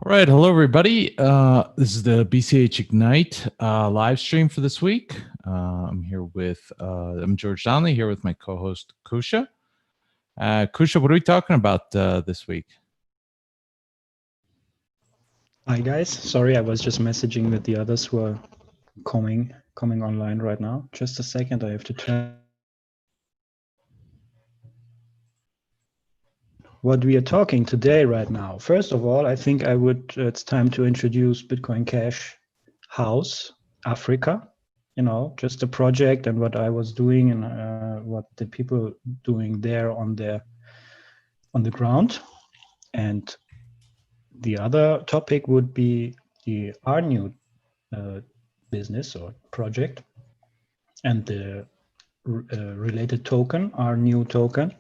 All right, hello everybody. This is the BCH Ignite live stream for this week. I'm here with I'm George Donnelly here with my co-host Kusha. Kusha, what are we talking about this week? Hi guys, sorry I was just messaging with the others who are coming online right now. Just a second, I have to turn. What we are talking today right now. First of all, I think it's time to introduce Bitcoin Cash House Africa. You know, just a project and what I was doing and what the people doing there on the ground. And the other topic would be the RNEW business or project and the related token, RNEW token,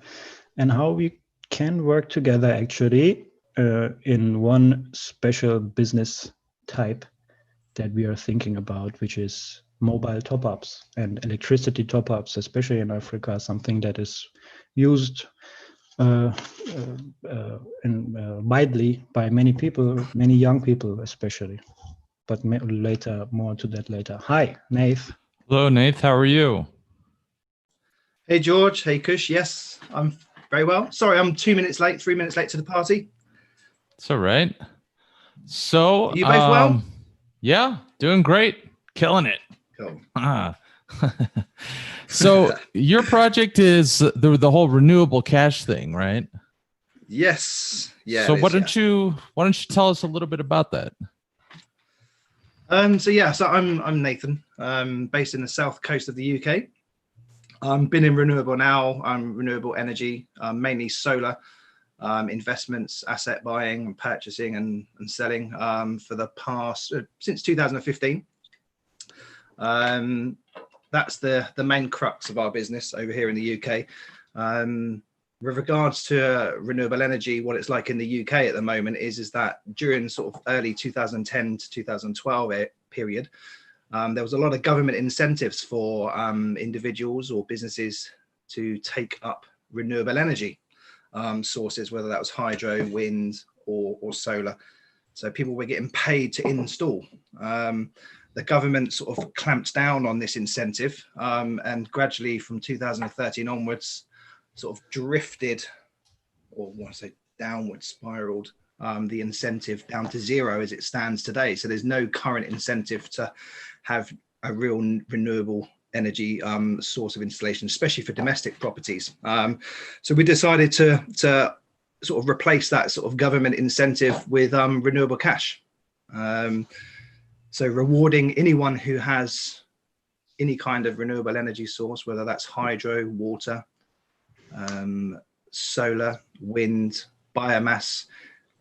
and how we can work together actually in one special business type that we are thinking about, which is mobile top-ups and electricity top-ups, especially in Africa, something that is used widely by many people, many young people especially. But later, more to that later. Hi, Nath. Hello, Nath. How are you? Hey, George. Hey, Kush. Yes, I'm very well. Sorry, I'm 2 minutes late, 3 minutes late to the party. It's all right. So, are you both well? Yeah, doing great. Killing it. Cool. So your project is the whole renewable cash thing, right? Yes. Yeah. So why don't you tell us a little bit about that? So I'm Nathan. Based in the south coast of the UK. Been in renewable now. I'm renewable energy, mainly solar investments, asset buying, and purchasing and selling for the past since 2015. That's the main crux of our business over here in the UK. With regards to renewable energy, what it's like in the UK at the moment is that during sort of early 2010 to 2012 period, there was a lot of government incentives for individuals or businesses to take up renewable energy sources, whether that was hydro, wind, or solar. So people were getting paid to install. The government sort of clamped down on this incentive and gradually from 2013 onwards sort of drifted, or want to say downward spiraled, the incentive down to zero as it stands today. So there's no current incentive to have a real renewable energy source of installation, especially for domestic properties. So we decided to sort of replace that sort of government incentive with renewable cash. So rewarding anyone who has any kind of renewable energy source, whether that's hydro, water, solar, wind, biomass,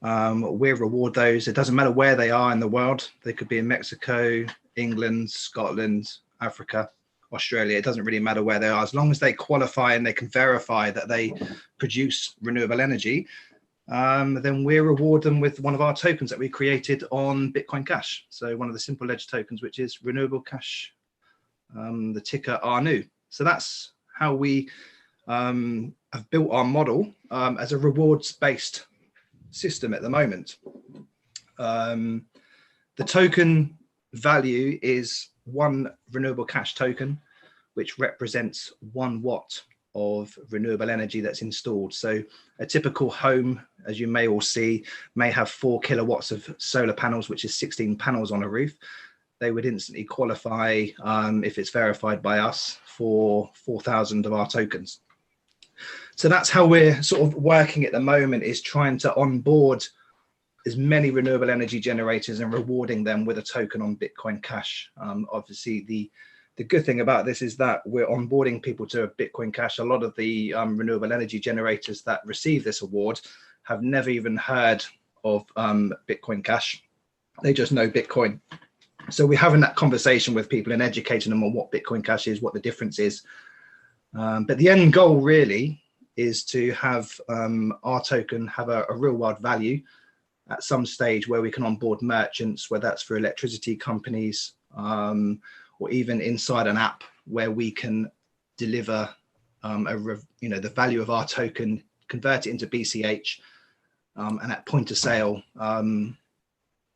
we reward those. It doesn't matter where they are in the world. They could be in Mexico, England, Scotland, Africa, Australia. It doesn't really matter where they are. As long as they qualify and they can verify that they produce renewable energy, then we reward them with one of our tokens that we created on Bitcoin Cash. So one of the simple ledger tokens, which is renewable cash, the ticker RNEW. So that's how we have built our model as a rewards-based system at the moment. The token value is one renewable cash token, which represents 1 watt of renewable energy that's installed. So a typical home, as you may all see, may have 4 kilowatts of solar panels, which is 16 panels on a roof. They would instantly qualify, if it's verified by us, for 4,000 of our tokens. So that's how we're sort of working at the moment, is trying to onboard as many renewable energy generators and rewarding them with a token on Bitcoin Cash. Obviously, the good thing about this is that we're onboarding people to Bitcoin Cash. A lot of the renewable energy generators that receive this award have never even heard of Bitcoin Cash. They just know Bitcoin. So we're having that conversation with people and educating them on what Bitcoin Cash is, what the difference is. But the end goal really is to have our token have a real world value at some stage where we can onboard merchants, whether that's for electricity companies, or even inside an app where we can deliver the value of our token, convert it into BCH, and at point of sale,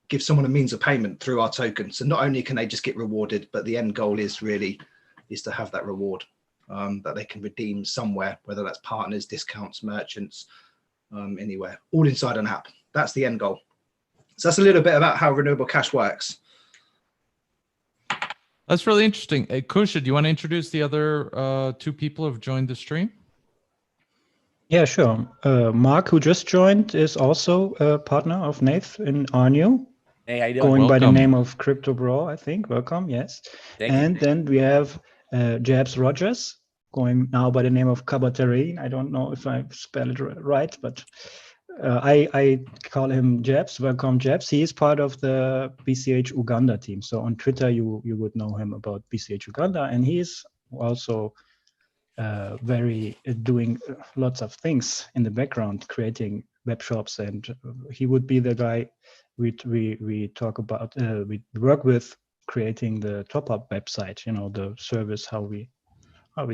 give someone a means of payment through our token. So not only can they just get rewarded, but the end goal is to have that reward that they can redeem somewhere, whether that's partners, discounts, merchants, anywhere, all inside an app. That's the end goal. So that's a little bit about how Renewable Cash works. That's really interesting. Kusha, do you want to introduce the other two people who have joined the stream? Yeah, sure. Mark, who just joined, is also a partner of Nath in RNEW. Hey, how you doing? Going by the Welcome. name of Crypto Bro, I think. Welcome, yes. Thank you. And then we have Jabs Rogers, going now by the name of Kabatarine. I don't know if I spell it right, but I call him Jabs. Welcome, Jabs. He is part of the BCH Uganda team. So on Twitter, you would know him about BCH Uganda, and he is also doing lots of things in the background, creating web shops, and he would be the guy we talk about. We work with creating the top-up website. The service how we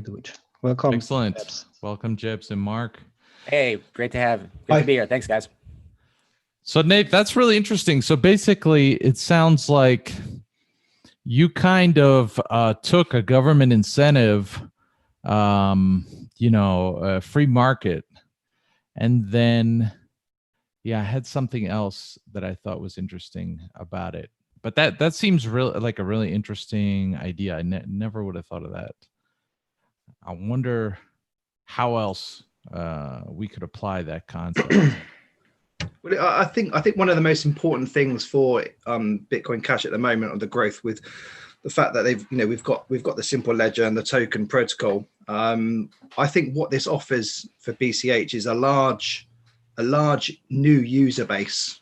do it. Welcome. Excellent. Jabs. Welcome, Jibs and Mark. Hey, great to Hi. be here. Thanks, guys. So Nate, that's really interesting. So basically, it sounds like you kind of took a government incentive, a free market, and then, I had something else that I thought was interesting about it. But that seems really like a really interesting idea. I never would have thought of that. I wonder how else we could apply that concept. Well, I think one of the most important things for Bitcoin Cash at the moment, on the growth, with the fact that we've got the simple ledger and the token protocol. I think what this offers for BCH is a large new user base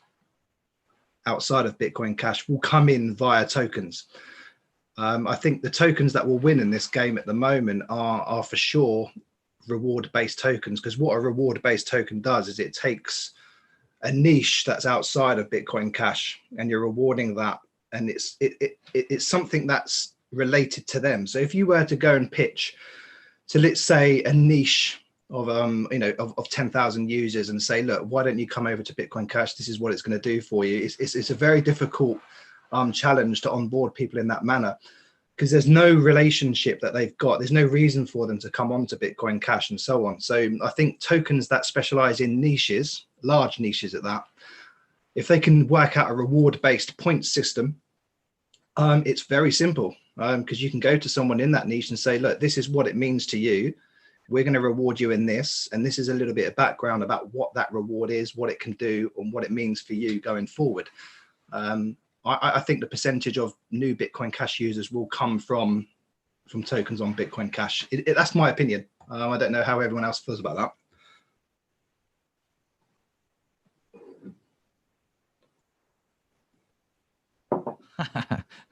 outside of Bitcoin Cash will come in via tokens. I think the tokens that will win in this game at the moment are for sure reward-based tokens, because what a reward-based token does is it takes a niche that's outside of Bitcoin Cash and you're rewarding that, and it's something that's related to them. So if you were to go and pitch to, let's say, a niche of 10,000 users and say, look, why don't you come over to Bitcoin Cash? This is what it's going to do for you. It's a very difficult challenge to onboard people in that manner, because there's no relationship that they've got. There's no reason for them to come on to Bitcoin Cash and so on. So I think tokens that specialize in niches, large niches at that, if they can work out a reward-based point system, it's very simple, because you can go to someone in that niche and say, look, this is what it means to you. We're going to reward you in this. And this is a little bit of background about what that reward is, what it can do, and what it means for you going forward. I think the percentage of new Bitcoin Cash users will come from tokens on Bitcoin Cash. That's my opinion. I don't know how everyone else feels about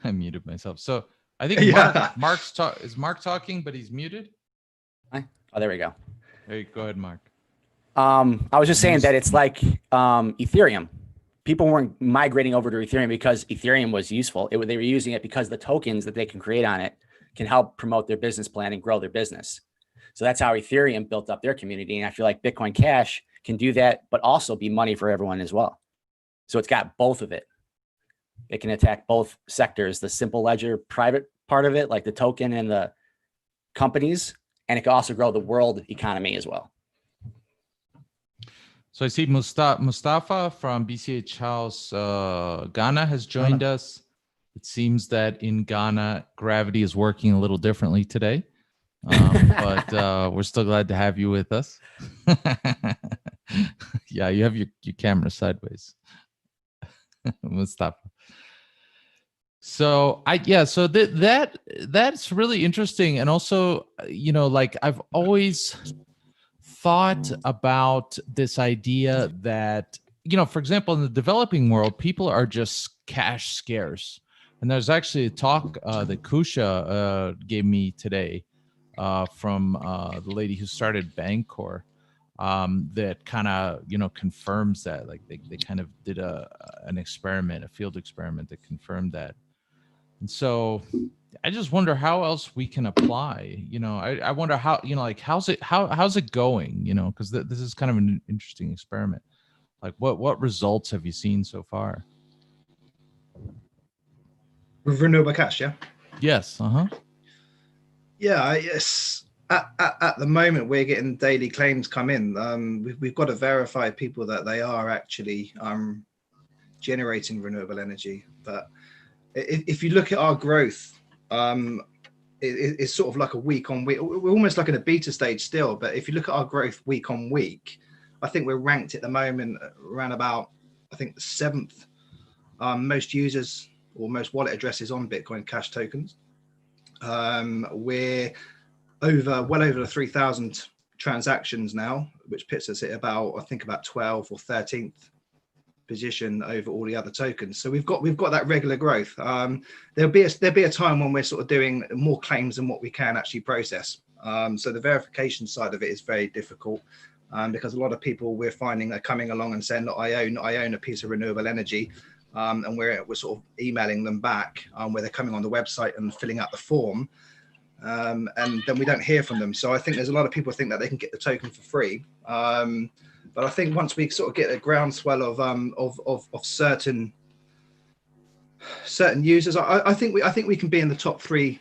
I muted myself. So I think Yeah. is Mark talking, but he's muted? Oh, there we go. There you go. Ahead, Mark. I was just saying that it's like Ethereum. People weren't migrating over to Ethereum because Ethereum was useful. They were using it because the tokens that they can create on it can help promote their business plan and grow their business. So that's how Ethereum built up their community. And I feel like Bitcoin Cash can do that, but also be money for everyone as well. So it's got both of it. It can attack both sectors, the simple ledger private part of it, like the token and the companies, and it can also grow the world economy as well. So I see Mustafa from BCH House Ghana has joined us. It seems that in Ghana, gravity is working a little differently today, but we're still glad to have you with us. Yeah, you have your camera sideways, Mustafa. So that's really interesting. And also, like I've always thought about this idea that, for example, in the developing world, people are just cash scarce. And there's actually a talk that Kusha gave me today from the lady who started Bancor that kind of, confirms that. Like they kind of did an experiment, a field experiment that confirmed that. And so I just wonder how else we can apply, I wonder how, like, how's it going, because this is kind of an interesting experiment. Like what results have you seen so far? With renewable cash, yeah. Yes. Yeah, yes. At the moment, we're getting daily claims come in. We've got to verify people that they are actually generating renewable energy. But if you look at our growth, it's sort of like a week on week. We're almost like in a beta stage still. But if you look at our growth week on week, I think we're ranked at the moment around about, I think, the 7th most users or most wallet addresses on Bitcoin Cash tokens. We're well over 3,000 transactions now, which puts us at about, I think, about 12th or 13th position over all the other tokens. So we've got that regular growth. There'll be a time when we're sort of doing more claims than what we can actually process. So the verification side of it is very difficult, because a lot of people we're finding are coming along and saying, look, I own a piece of renewable energy. And we're sort of emailing them back where they're coming on the website and filling out the form. And then we don't hear from them. So I think there's a lot of people think that they can get the token for free. But I think once we sort of get a groundswell of certain users, I think we can be in the top 3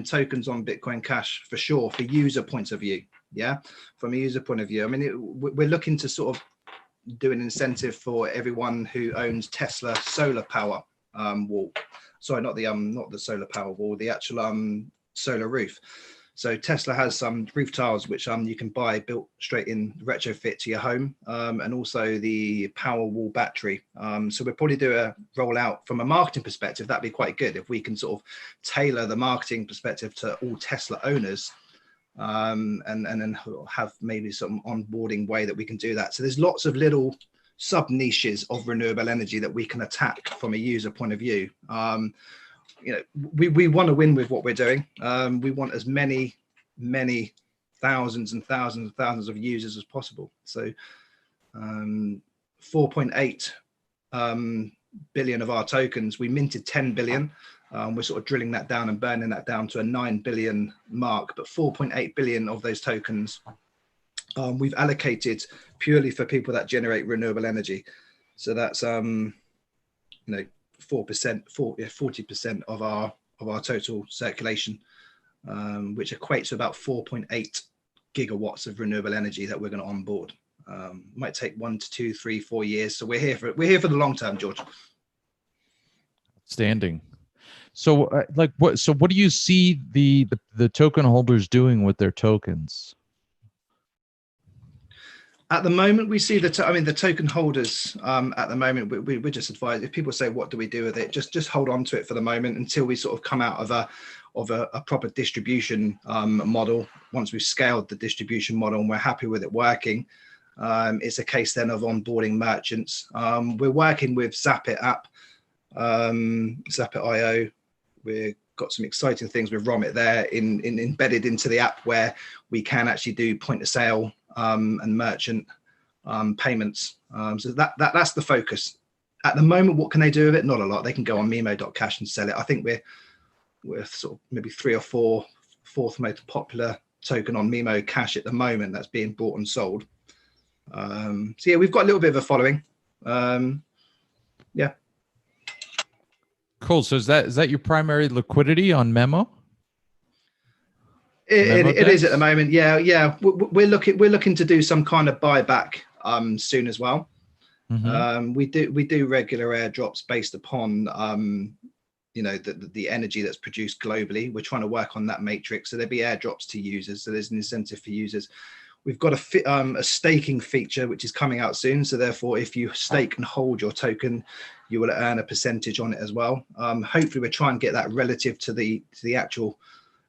tokens on Bitcoin Cash for sure, for user points of view. Yeah, from a user point of view. I mean, we're looking to sort of do an incentive for everyone who owns Tesla solar power wall. Sorry, not the solar power wall, the actual solar roof. So Tesla has some roof tiles which you can buy built straight in, retrofit to your home, and also the power wall battery. So we'll probably do a rollout from a marketing perspective. That'd be quite good if we can sort of tailor the marketing perspective to all Tesla owners, and then have maybe some onboarding way that we can do that. So there's lots of little sub niches of renewable energy that we can attack from a user point of view. We want to win with what we're doing. We want as many thousands and thousands and thousands of users as possible. So 4.8 billion of our tokens, we minted 10 billion. We're sort of drilling that down and burning that down to a 9 billion mark, but 4.8 billion of those tokens we've allocated purely for people that generate renewable energy. So that's 4%, 40% of our total circulation, which equates to about 4.8 gigawatts of renewable energy that we're going to onboard. Might take 1 to 2, 3, 4 years. So we're here for the long term, George. Outstanding. So what do you see the token holders doing with their tokens? At the moment, we see the token holders. At the moment, we just advise, if people say, "What do we do with it?" Just hold on to it for the moment until we sort of come out of a proper distribution model. Once we've scaled the distribution model and we're happy with it working, it's a case then of onboarding merchants. We're working with Zapit app, Zapit.io. We've got some exciting things with Romit there embedded into the app, where we can actually do point of sale and merchant payments. So that's the focus at the moment. What can they do with it? Not a lot. They can go on Mimo.cash and sell it. I think we're sort of maybe 3 or 4 fourth most popular token on Mimo Cash at the moment that's being bought and sold. So yeah, we've got a little bit of a following. Yeah. Cool. So is that your primary liquidity on Memo? It is at the moment. Yeah. We're looking to do some kind of buyback soon as well. Mm-hmm. We do regular airdrops based upon the energy that's produced globally. We're trying to work on that matrix. So there'll be airdrops to users. So there's an incentive for users. We've got a staking feature which is coming out soon. So therefore, if you stake and hold your token, you will earn a percentage on it as well. Hopefully, we're trying to get that relative to the actual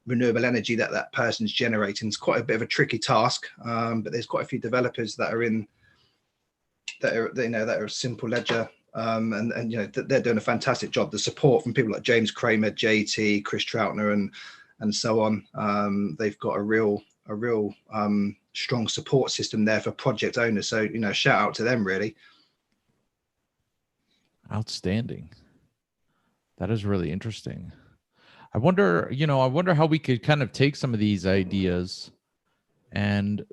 renewable energy that person's generating. It's quite a bit of a tricky task, but there's quite a few developers that are Simple Ledger, and they're doing a fantastic job. The support from people like James Kramer, JT, Chris Troutner, and so on. They've got a real strong support system there for project owners. So shout out to them, really. Outstanding. That is really interesting. I wonder how we could kind of take some of these ideas and,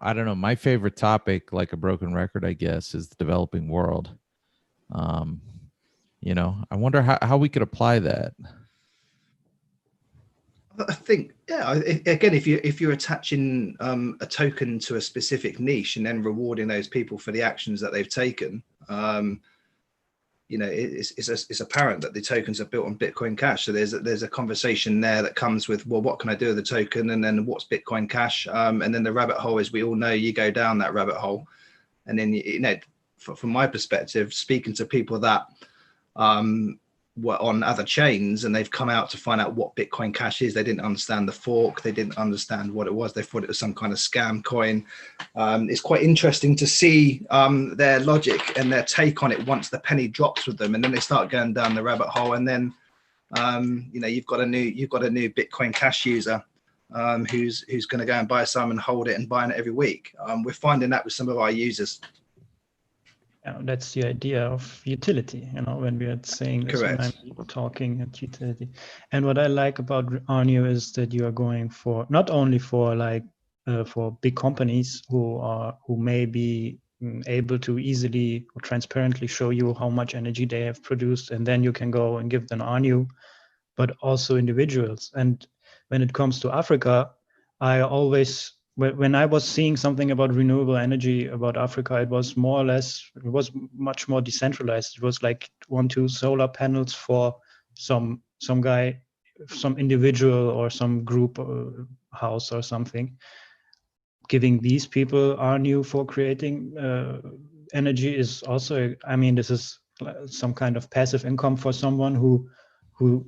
I don't know, my favorite topic, like a broken record, I guess, is the developing world. I wonder how we could apply that. I think, yeah. Again, if you're attaching a token to a specific niche and then rewarding those people for the actions that they've taken, it's apparent that the tokens are built on Bitcoin Cash. So there's a conversation there that comes with, well, what can I do with the token, and then what's Bitcoin Cash, and then the rabbit hole, as we all know, you go down that rabbit hole, and then from my perspective, speaking to people that were on other chains and they've come out to find out what Bitcoin Cash is. They didn't understand the fork. They didn't understand what it was. They thought it was some kind of scam coin. It's quite interesting to see their logic and their take on it once the penny drops with them, and then they start going down the rabbit hole. And then you've got a new Bitcoin Cash user who's going to go and buy some and hold it and buying it every week. We're finding that with some of our users. That's the idea of utility, when we are saying this, Correct. when I'm talking at utility. And what I like about RNEW is that you are going for not only for for big companies who may be able to easily or transparently show you how much energy they have produced, and then you can go and give them RNEW, but also individuals. And when it comes to Africa, I always, when I was seeing something about renewable energy about Africa, it was much more decentralized. It was like 1-2 solar panels for some guy, some individual or some group house or something. Giving these people RNEW for creating energy is also, this is some kind of passive income for someone who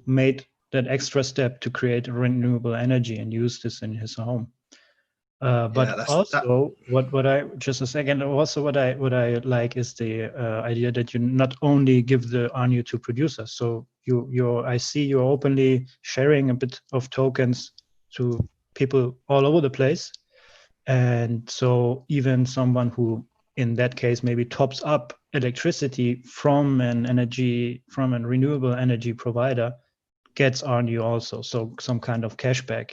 made that extra step to create renewable energy and use this in his home. But what I like is the idea that you not only give the RNEW to producers. So I see you're openly sharing a bit of tokens to people all over the place, and so even someone who, in that case, maybe tops up electricity from a renewable energy provider gets RNEW also. So some kind of cashback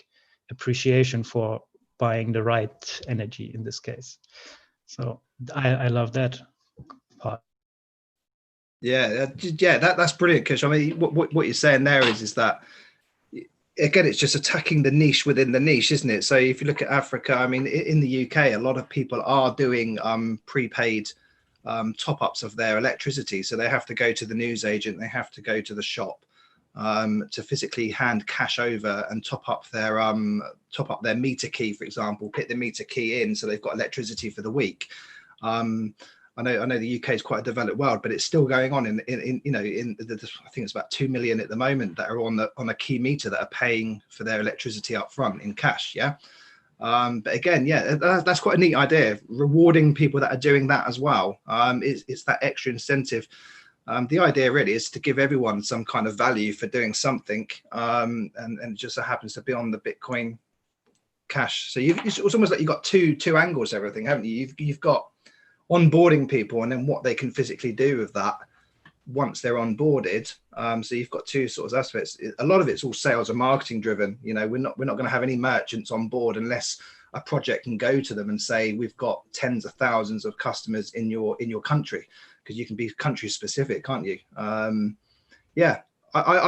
appreciation for buying the right energy in this case. So I love that part. That's brilliant, Kush. What you're saying there is that, again, it's just attacking the niche within the niche, isn't it? So if you look at Africa, in the UK, a lot of people are doing prepaid top-ups of their electricity. So they have to go to the newsagent, they have to go to the shop to physically hand cash over and top up their meter key, for example, put the meter key in so they've got electricity for the week. I know the UK is quite a developed world, but it's still going on in I think it's about 2 million at the moment that are on a key meter that are paying for their electricity up front in cash. But again, that's quite a neat idea, rewarding people that are doing that as well. It's that extra incentive. The idea really is to give everyone some kind of value for doing something, and it just so happens to be on the Bitcoin Cash. So it's almost like you've got two angles to everything, haven't you? You've got onboarding people and then what they can physically do with that once they're onboarded. So you've got two sorts of aspects. A lot of it's all sales and marketing driven. We're not going to have any merchants on board unless a project can go to them and say, we've got tens of thousands of customers in your country, because you can be country specific, can't you? I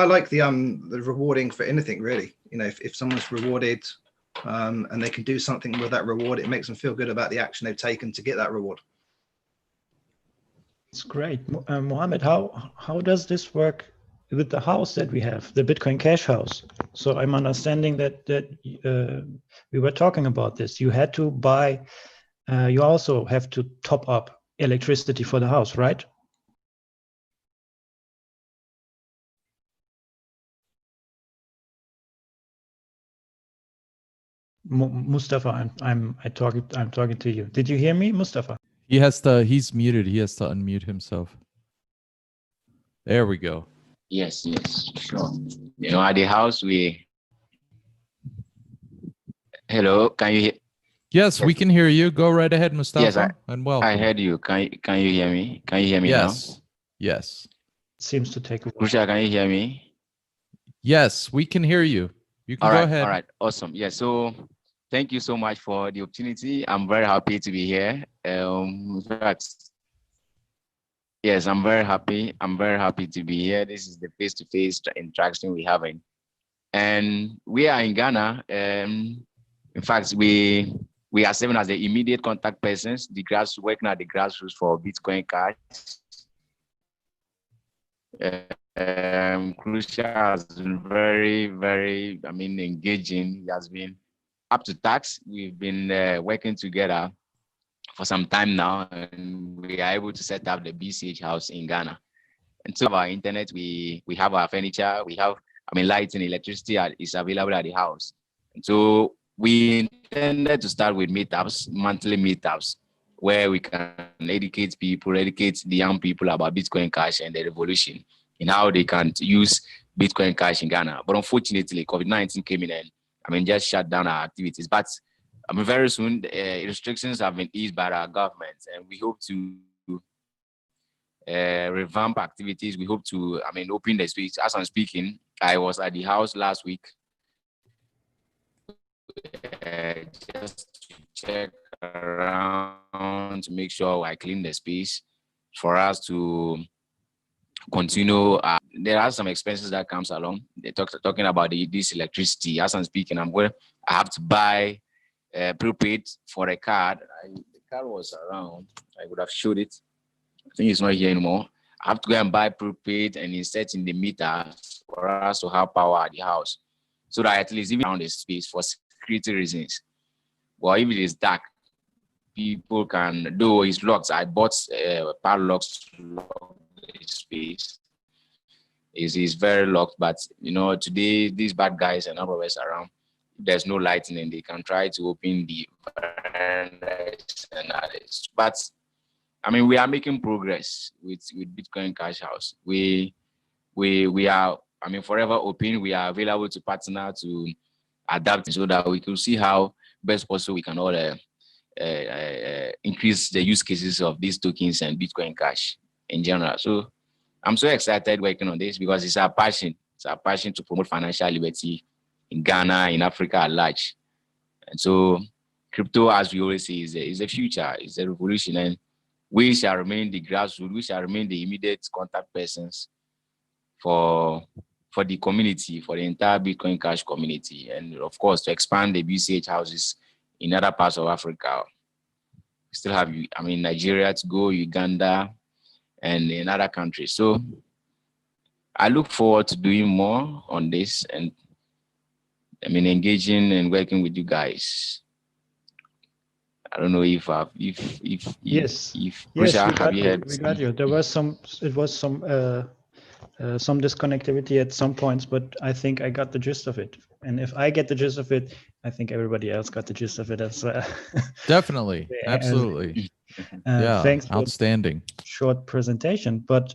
like the rewarding for anything, really. If someone's rewarded and they can do something with that reward, it makes them feel good about the action they've taken to get that reward. It's great. Mohammed, how does this work with the house that we have, the Bitcoin Cash house? So I'm understanding that we were talking about this. You had to buy, you also have to top up electricity for the house, right? Mustafa, I'm talking to you. Did you hear me, Mustafa? He's muted. He has to unmute himself. There we go. Yes, sure. At the house hello, can you hear? Yes, we can hear you. Go right ahead, Mustafa. Yes, and welcome. I heard you. Can you hear me? Can you hear me now? Yes. Seems to take a while. Kusha, can you hear me? Yes, we can hear you. You can go ahead. All right, awesome. Yeah, so thank you so much for the opportunity. I'm very happy to be here. Yes, I'm very happy. I'm very happy to be here. This is the face-to-face interaction we're having. And we are in Ghana. In fact, we are serving as the immediate contact persons, working at the grassroots for Bitcoin Cash. Crucial has been very, very, engaging. He has been up to task. We've been working together for some time now, and we are able to set up the BCH house in Ghana. And so our internet, we have our furniture, we have, lights and electricity is available at the house. And so we intended to start with meetups, monthly meetups, where we can educate the young people about Bitcoin Cash and the revolution and how they can use Bitcoin Cash in Ghana. But unfortunately, COVID-19 came in and just shut down our activities. But very soon, restrictions have been eased by our government, and we hope to revamp activities. We hope to, open the space. As I'm speaking, I was at the house last week just to check around to make sure I clean the space for us to continue. There are some expenses that comes along. They're talking about this electricity. As I'm speaking, I have to buy prepaid for a card. The card was around. I would have showed it. I think it's not here anymore. I have to go and buy prepaid and insert in the meter for us to have power at the house, so that at least even around the space for security reasons. Well, if it is dark, people can, though it's locked. I bought padlocks to lock the space. It's very locked, but today these bad guys and others around, there's no lighting and they can try to open the verandas and others. But we are making progress with Bitcoin Cash House. We are, forever open. We are available to partner to adapt so that we can see how best possible we can all increase the use cases of these tokens and Bitcoin Cash in general. So I'm so excited working on this because it's our passion. It's our passion to promote financial liberty in Ghana, in Africa at large. And so crypto, as we always say, is the future, is the revolution. And we shall remain the grassroots, we shall remain the immediate contact persons for the community, for the entire Bitcoin Cash community. And of course, to expand the BCH houses in other parts of Africa. We still have, Nigeria to go, Uganda, and in other countries. So I look forward to doing more on this and engaging and working with you guys. I don't know if yes, Risha, have you heard? We got you. There was some disconnectivity at some points, but I think I got the gist of it. And if I get the gist of it, I think everybody else got the gist of it as well. Definitely, absolutely. Thanks. Outstanding. Short presentation, but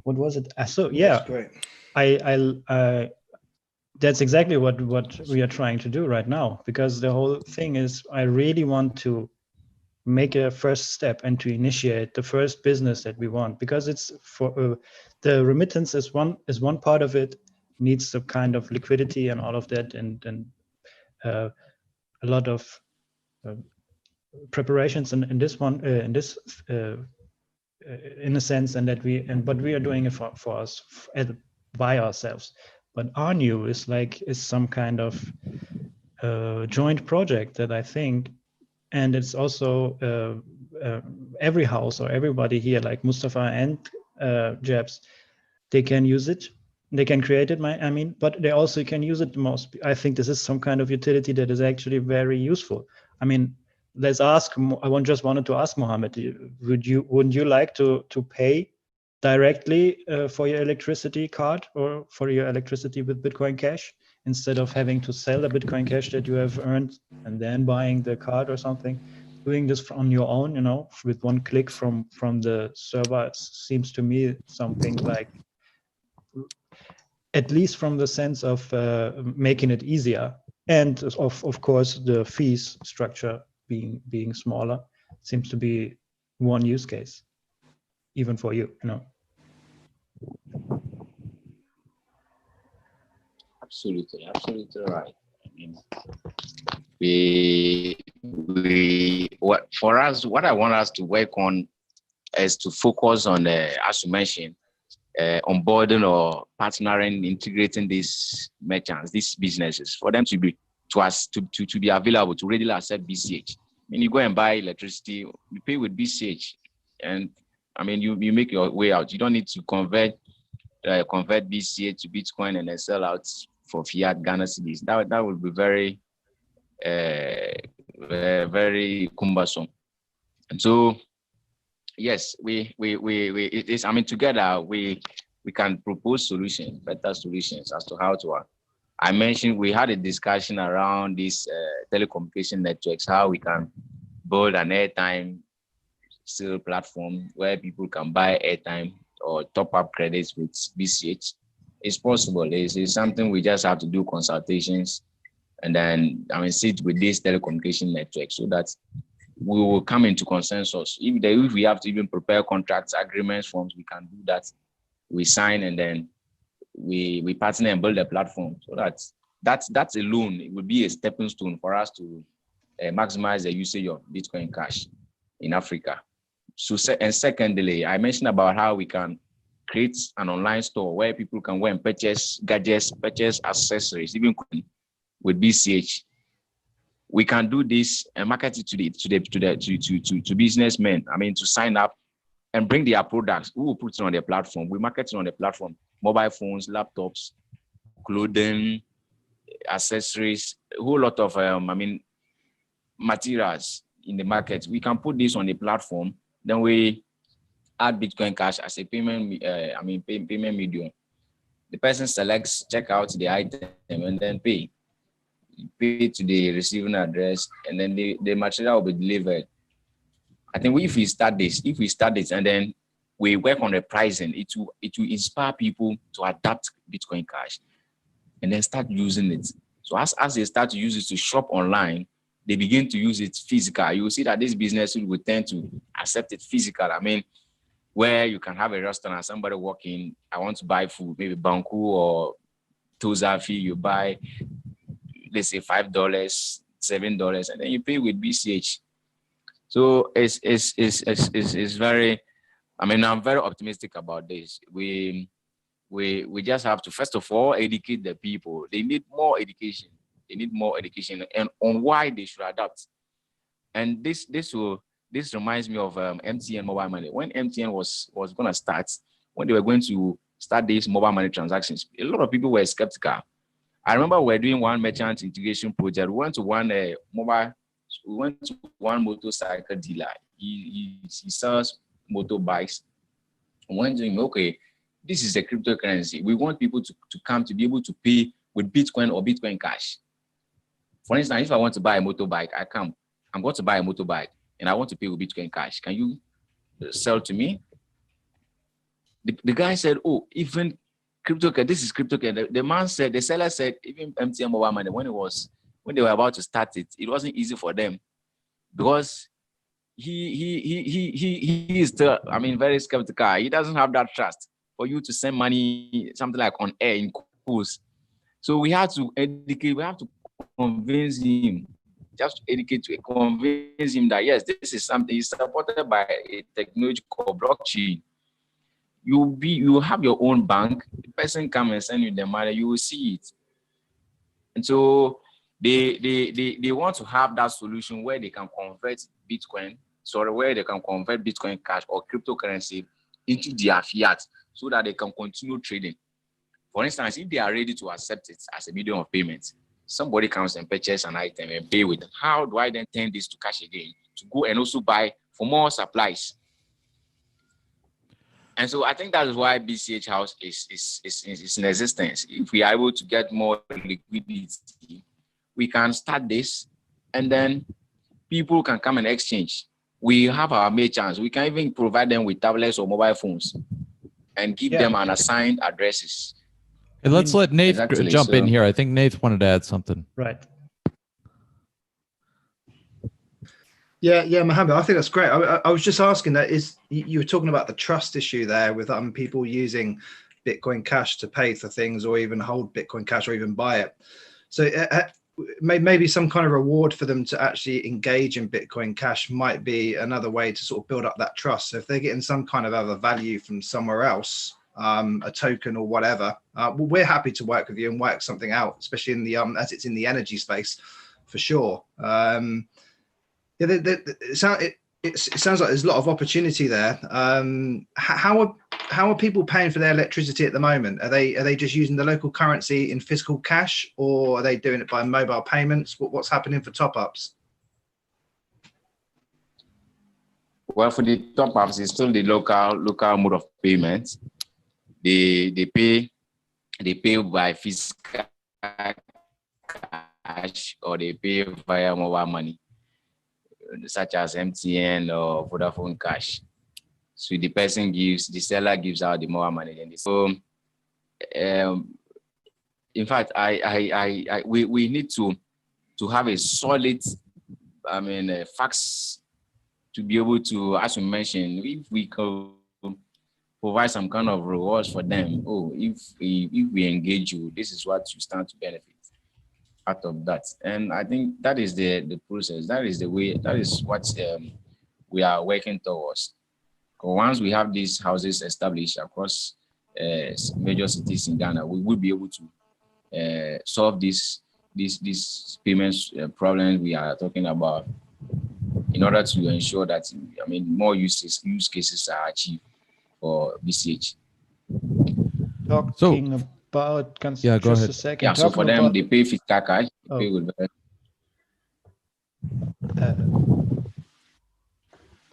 what was it? So yeah, great. I that's exactly what we are trying to do right now, because the whole thing is I really want to make a first step and to initiate the first business that we want, because it's for the remittance is one part of it, needs some kind of liquidity and all of that, and a lot of preparations in this one in a sense, and but we are doing it for us by ourselves. But RNEW is some kind of joint project that I think, and it's also every house or everybody here, like Mustafa and Jebs, they can use it, they can create it. But they also can use it the most. I think this is some kind of utility that is actually very useful. Let's ask. I just wanted to ask Mohammed, wouldn't you like to pay directly for your electricity card or for your electricity with Bitcoin Cash, instead of having to sell the Bitcoin Cash that you have earned and then buying the card or something? Doing this on your own, with one click from the server, seems to me something like, at least from the sense of making it easier, and of course the fees structure being smaller, seems to be one use case, even for you. Absolutely right. What I want us to work on is to focus on, as you mentioned, onboarding or partnering, integrating these merchants, these businesses, for them to be available to readily accept BCH. When you go and buy electricity, you pay with BCH, and I mean you make your way out. You don't need to convert BCH to Bitcoin and then sell out for fiat Ghana cedis. That would be very very cumbersome. And so yes, together we can propose solutions, better solutions as to how to work. I mentioned we had a discussion around these telecommunication networks, how we can build an airtime sale platform where people can buy airtime or top up credits with BCH. It's possible. It's something we just have to do consultations and then sit with these telecommunication networks so that we will come into consensus. If we have to even prepare contracts, agreements, forms, we can do that. We sign and then we partner and build a platform. So that's alone, it would be a stepping stone for us to maximize the usage of Bitcoin Cash in Africa. So, and secondly, I mentioned about how we can create an online store where people can go and purchase gadgets, purchase accessories, even with BCH. We can do this and market it to businessmen. To sign up and bring their products. We will put it on the platform. We market it on the platform. Mobile phones, laptops, clothing, accessories, a whole lot of materials in the market. We can put this on the platform. Then we add Bitcoin Cash as a payment medium. The person selects, check out the item, and then pay. You pay to the receiving address, and then the material will be delivered. I think if we start this, and then we work on the pricing, it will inspire people to adapt Bitcoin Cash and then start using it. So as they start to use it to shop online, they begin to use it physical. You will see that this business will tend to accept it physical. Where you can have a restaurant, somebody walk in, I want to buy food, maybe Banku or Tozafi, you buy, let's say $5, $7, and then you pay with BCH. So it's very, I'm very optimistic about this. We just have to, first of all, educate the people. They need more education. And on why they should adapt. And this reminds me of MTN mobile money. When MTN was going to start, when they were going to start these mobile money transactions, a lot of people were skeptical. I remember we were doing one merchant integration project. We went to one motorcycle dealer. He sells motorbikes. We went to him, okay, this is a cryptocurrency. We want people to come to be able to pay with Bitcoin or Bitcoin Cash. For instance, if I want to buy a motorbike, I'm going to buy a motorbike and I want to pay with Bitcoin Cash. Can you sell to me? The guy said, oh, even cryptocurrency, this is cryptocurrency. The seller said, even MTN mobile money, when they were about to start it, it wasn't easy for them because he is still, very skeptical. He doesn't have that trust for you to send money, something like on air in calls. So we have to educate, we have to convince him, convince him that yes, this is something supported by a technology called blockchain. You have your own bank, the person come and send you the money, you will see it. And so they want to have that solution where they can convert Bitcoin, where they can convert Bitcoin Cash or cryptocurrency into their fiat so that they can continue trading. For instance, if they are ready to accept it as a medium of payment, somebody comes and purchases an item and pay with it. How do I then turn this to cash again to go and also buy for more supplies? And so I think that is why BCH House is in existence. If we are able to get more liquidity, we can start this and then people can come and exchange. We have our merchants. We can even provide them with tablets or mobile phones and give them unassigned addresses. Hey, let's let Nath jump in here. I think Nath wanted to add something. Right. Yeah, Mohammed, I think that's great. I was just asking that you were talking about the trust issue there with people using Bitcoin Cash to pay for things or even hold Bitcoin Cash or even buy it. So maybe some kind of reward for them to actually engage in Bitcoin Cash might be another way to sort of build up that trust. So if they're getting some kind of other value from somewhere else, a token or whatever, well, we're happy to work with you and work something out, especially in the as it's in the energy space, for sure. It sounds like there's a lot of opportunity there. How are people paying for their electricity at the moment? Are they just using the local currency in physical cash, or are they doing it by mobile payments? What's happening for top-ups? Well, for the top-ups, it's still the local mode of payment. They pay by physical cash, or they pay via mobile money, such as MTN or Vodafone Cash. So the seller gives out the mobile money. So, in fact, we need to have a solid, facts to be able to, as we mentioned, if we could provide some kind of rewards for them. Oh, if we engage you, this is what you stand to benefit out of that. And I think that is the process. That is the way. That is what we are working towards. Once we have these houses established across major cities in Ghana, we will be able to solve these payments problems we are talking about, in order to ensure that more use cases are achieved for BCH. Talking about, go just ahead. a second. Yeah, so for them, they pay physical cash. Oh. Pay with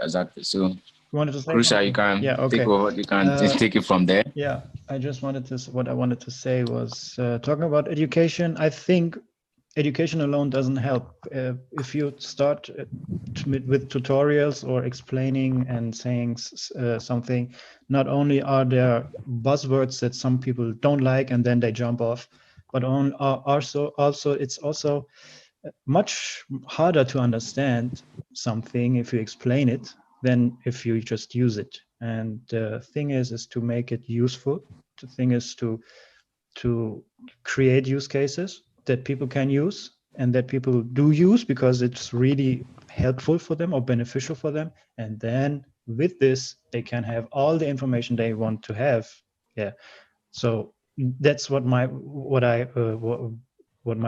exactly. So, you wanted to say Crucial, you can take over. You can take it from there. Yeah, what I wanted to say was talking about education. I think education alone doesn't help. If you start with tutorials or explaining and saying something, not only are there buzzwords that some people don't like and then they jump off, but also it's also much harder to understand something if you explain it than if you just use it. And the thing is to make it useful. The thing is to create use cases that people can use and that people do use because it's really helpful for them or beneficial for them. And then with this, they can have all the information they want to have. Yeah. So that's what my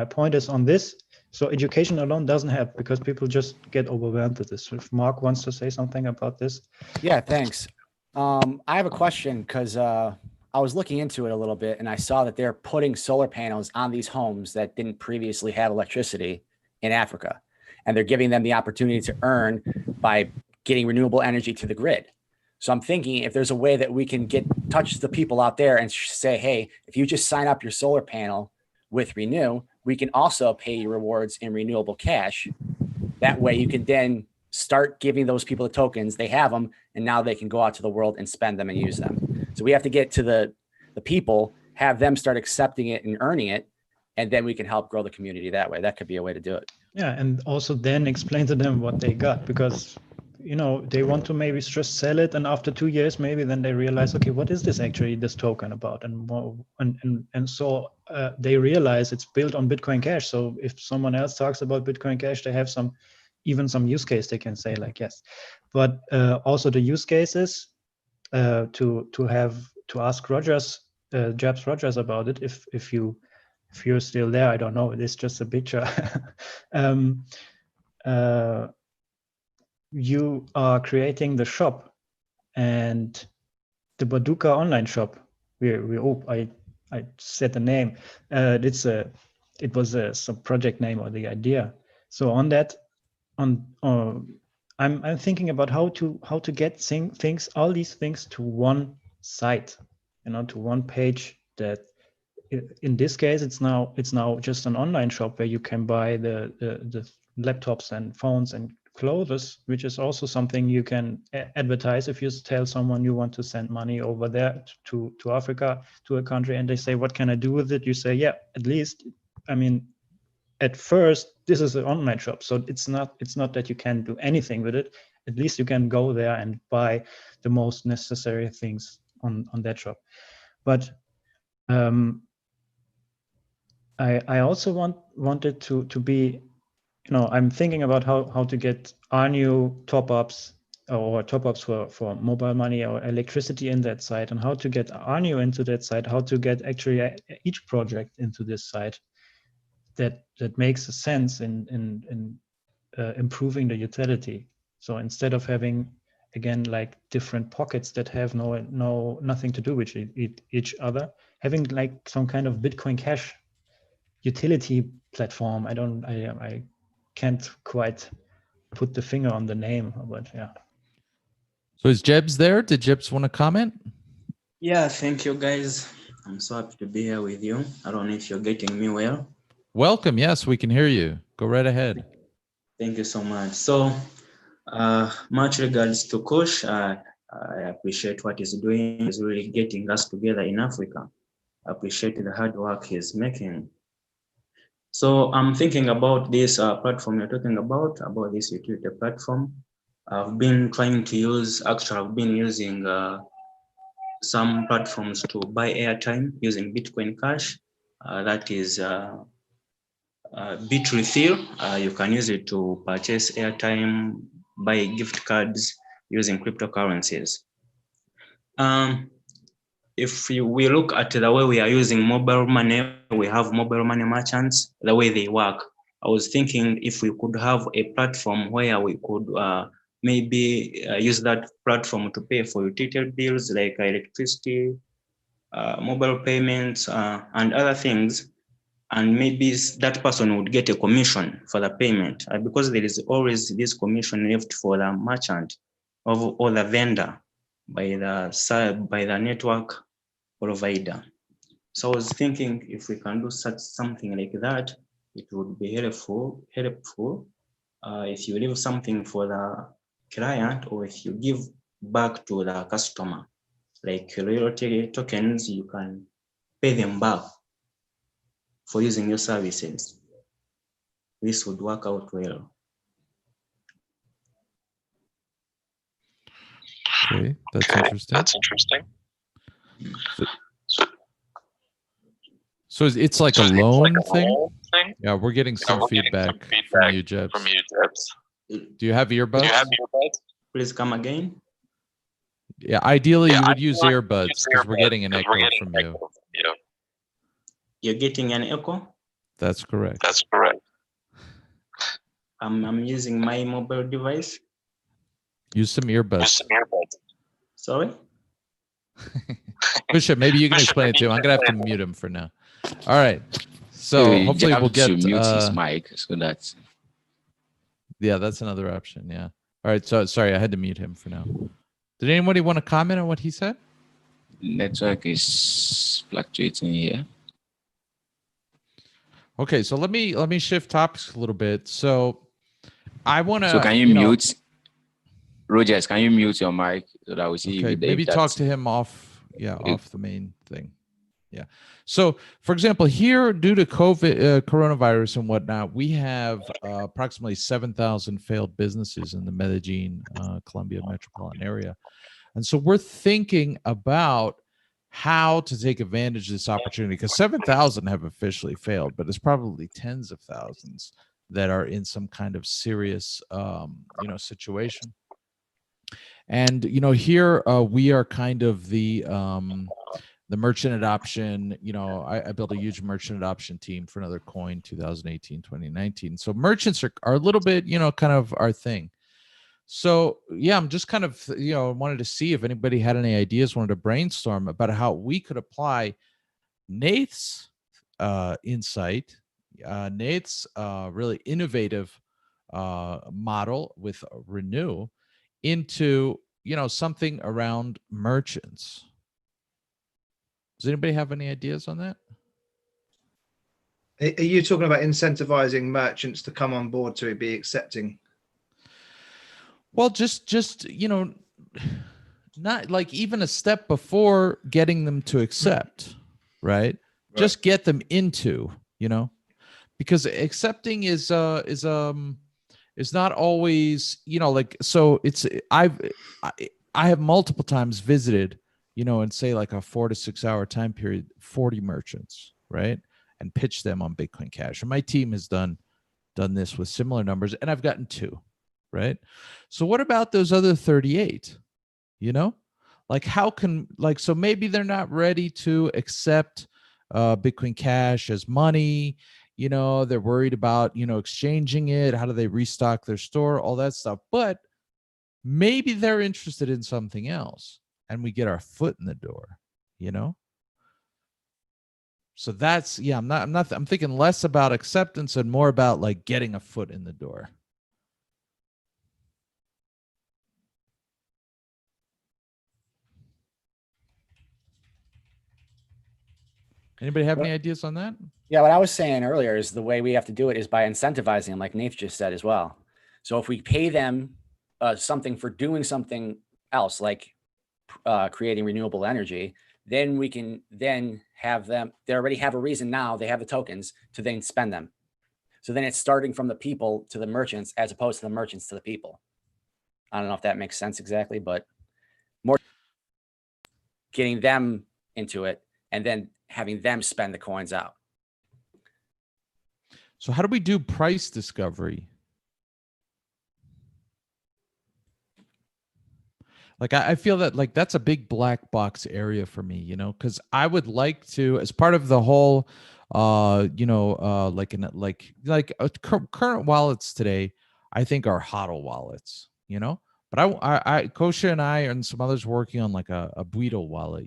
point is on this. So education alone doesn't help because people just get overwhelmed with this. If Mark wants to say something about this. Yeah, thanks. I have a question because I was looking into it a little bit and I saw that they're putting solar panels on these homes that didn't previously have electricity in Africa. And they're giving them the opportunity to earn by getting renewable energy to the grid. So I'm thinking if there's a way that we can touch the people out there and say, hey, if you just sign up your solar panel with Renew, we can also pay you rewards in renewable cash. That way you can then start giving those people the tokens, they have them, and now they can go out to the world and spend them and use them. So we have to get to the people, have them start accepting it and earning it, and then we can help grow the community that way. That could be a way to do it. Yeah, and also then explain to them what they got, because they want to maybe just sell it, and after 2 years maybe then they realize, okay, what is this actually, this token about? And so they realize it's built on Bitcoin Cash. So if someone else talks about Bitcoin Cash, they have even some use case they can say like, yes. But also the use cases to ask Jabs Rogers about it, if you're still there, I don't know, it's just a picture. You are creating the shop and the Baduka online shop. I said the name. It was some project name or the idea. So on that, I'm thinking about how to get all these things to one site, to one page. That in this case it's now just an online shop where you can buy the laptops and phones and clothes, which is also something you can advertise. If you tell someone you want to send money over there to Africa, to a country, and they say, what can I do with it? You say, yeah, at least, at first this is an online shop, so it's not that you can do anything with it. At least you can go there and buy the most necessary things on that shop. But I also wanted to be, I'm thinking about how to get RNEW top-ups or top-ups for mobile money or electricity in that site, and how to get RNEW into that site, how to get actually each project into this site that makes sense in improving the utility. So instead of having, again, like different pockets that have nothing to do with each other, having like some kind of Bitcoin Cash utility platform. I can't quite put the finger on the name, but yeah. So is Jebs there? Did Jebs want to comment? Yeah, thank you guys. I'm so happy to be here with you. I don't know if you're getting me well. Welcome. Yes, we can hear you. Go right ahead. Thank you so much. So much regards to Kush. I appreciate what he's doing. He's really getting us together in Africa. I appreciate the hard work he's making. So I'm thinking about this platform you're talking about this utility platform. I've been trying to use, actually I've been using some platforms to buy airtime using Bitcoin Cash. That is Bitrefill. You can use it to purchase airtime, buy gift cards using cryptocurrencies. If we look at the way we are using mobile money, we have mobile money merchants, the way they work. I was thinking if we could have a platform where we could maybe use that platform to pay for utility bills like electricity, mobile payments, and other things. And maybe that person would get a commission for the payment because there is always this commission left for the merchant or the vendor by the network provider. So I was thinking if we can do something like that, it would be helpful. If you leave something for the client or if you give back to the customer, like loyalty tokens, you can pay them back for using your services. This would work out well. Okay, that's interesting. So it's like a loan thing? Yeah, we're getting some feedback from you, Jebs. Do you have earbuds? Please come again. Yeah, ideally you would use earbuds because we're getting an echo from you. You're getting an echo? That's correct. I'm using my mobile device. Use some earbuds. Sorry? Kusha, maybe you can explain it to him. I'm going to have to mute him for now. All right. So hopefully we'll get... mute his mic so that... Yeah, that's another option. Yeah. All right. So sorry, I had to mute him for now. Did anybody want to comment on what he said? Network is fluctuating here. Okay, so let me shift topics a little bit. So I want to... So can you mute... Rogers, can you mute your mic so that we see? Okay, maybe talk to him off the main thing. Yeah. So, for example, here, due to coronavirus and whatnot, we have approximately 7,000 failed businesses in the Medellin, Colombia metropolitan area. And so we're thinking about how to take advantage of this opportunity because 7,000 have officially failed, but it's probably tens of thousands that are in some kind of serious, situation. And, here we are kind of the merchant adoption, I built a huge merchant adoption team for another coin, 2018, 2019. So merchants are a little bit, kind of our thing. So yeah, I'm just kind of, wanted to see if anybody had any ideas, wanted to brainstorm about how we could apply Nate's insight, Nate's really innovative model with RNEW into, something around merchants. Does anybody have any ideas on that? Are you talking about incentivizing merchants to come on board to be accepting? Well, just not like even a step before getting them to accept, right? Just get them into, because accepting is not always, so it's I have multiple times visited, and say like a 4 to 6 hour time period, 40 merchants, right? and pitch them on Bitcoin Cash. And my team has done this with similar numbers, and I've gotten 2, right? So what about those other 38? Like how can, like, so maybe they're not ready to accept Bitcoin Cash as money. They're worried about, exchanging it. How do they restock their store? All that stuff. But maybe they're interested in something else, and we get our foot in the door, So that's, I'm thinking less about acceptance and more about like getting a foot in the door. Anybody have any ideas on that? Yeah, what I was saying earlier is the way we have to do it is by incentivizing them, like Nate just said as well. So if we pay them something for doing something else, like creating renewable energy, then we can then have them, they already have a reason now, they have the tokens to then spend them. So then it's starting from the people to the merchants as opposed to the merchants to the people. I don't know if that makes sense exactly, but more getting them into it and then having them spend the coins out. So how do we do price discovery? Like, I feel that like that's a big black box area for me, because I would like to, as part of the whole, current wallets today, I think are HODL wallets, But I Kosha and I and some others working on like a Buido wallet,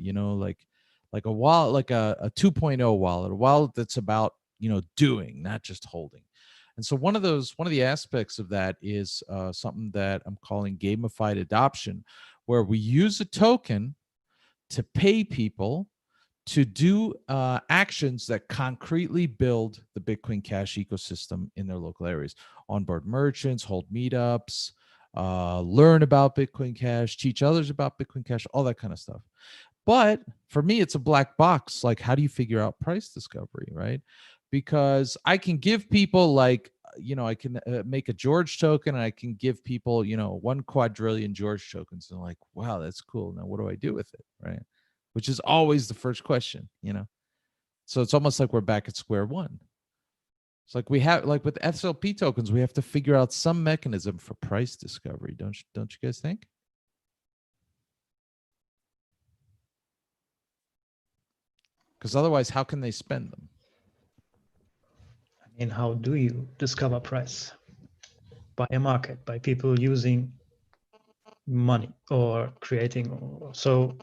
like a wallet, like a 2.0 wallet, a wallet that's about, doing, not just holding. And so one of the aspects of that is something that I'm calling gamified adoption, where we use a token to pay people to do actions that concretely build the Bitcoin Cash ecosystem in their local areas. Onboard merchants, hold meetups, learn about Bitcoin Cash, teach others about Bitcoin Cash, all that kind of stuff. But for me, it's a black box. Like, how do you figure out price discovery, right? Because I can give people like, I can make a George token, and I can give people, 1 quadrillion George tokens. And like, wow, that's cool. Now, what do I do with it, right? Which is always the first question, So it's almost like we're back at square one. It's like we have, like with SLP tokens, we have to figure out some mechanism for price discovery. Don't you guys think? Because otherwise, how can they spend them? And how do you discover price? By a market, by people using money or creating. So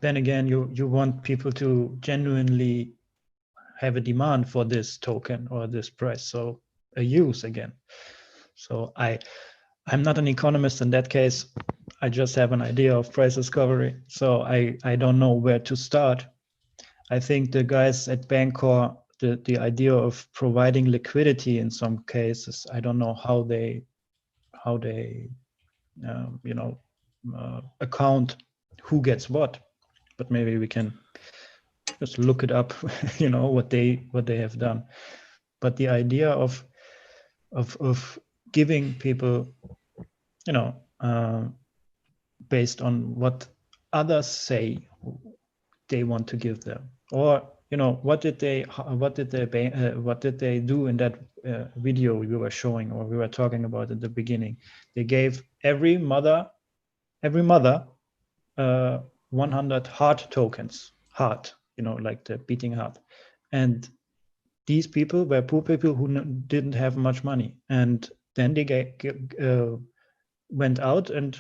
then again, you want people to genuinely have a demand for this token or this price. So a use again. So I'm not an economist in that case. I just have an idea of price discovery. So I don't know where to start. I think the guys at Bancor, the idea of providing liquidity in some cases, I don't know how they account who gets what, but maybe we can just look it up, what they have done. But the idea of giving people, based on what others say they want to give them, or what did they do in that video we were showing, or we were talking about at the beginning. They gave every mother 100 heart tokens, heart, like the beating heart. And these people were poor people who didn't have much money, and then they went out, and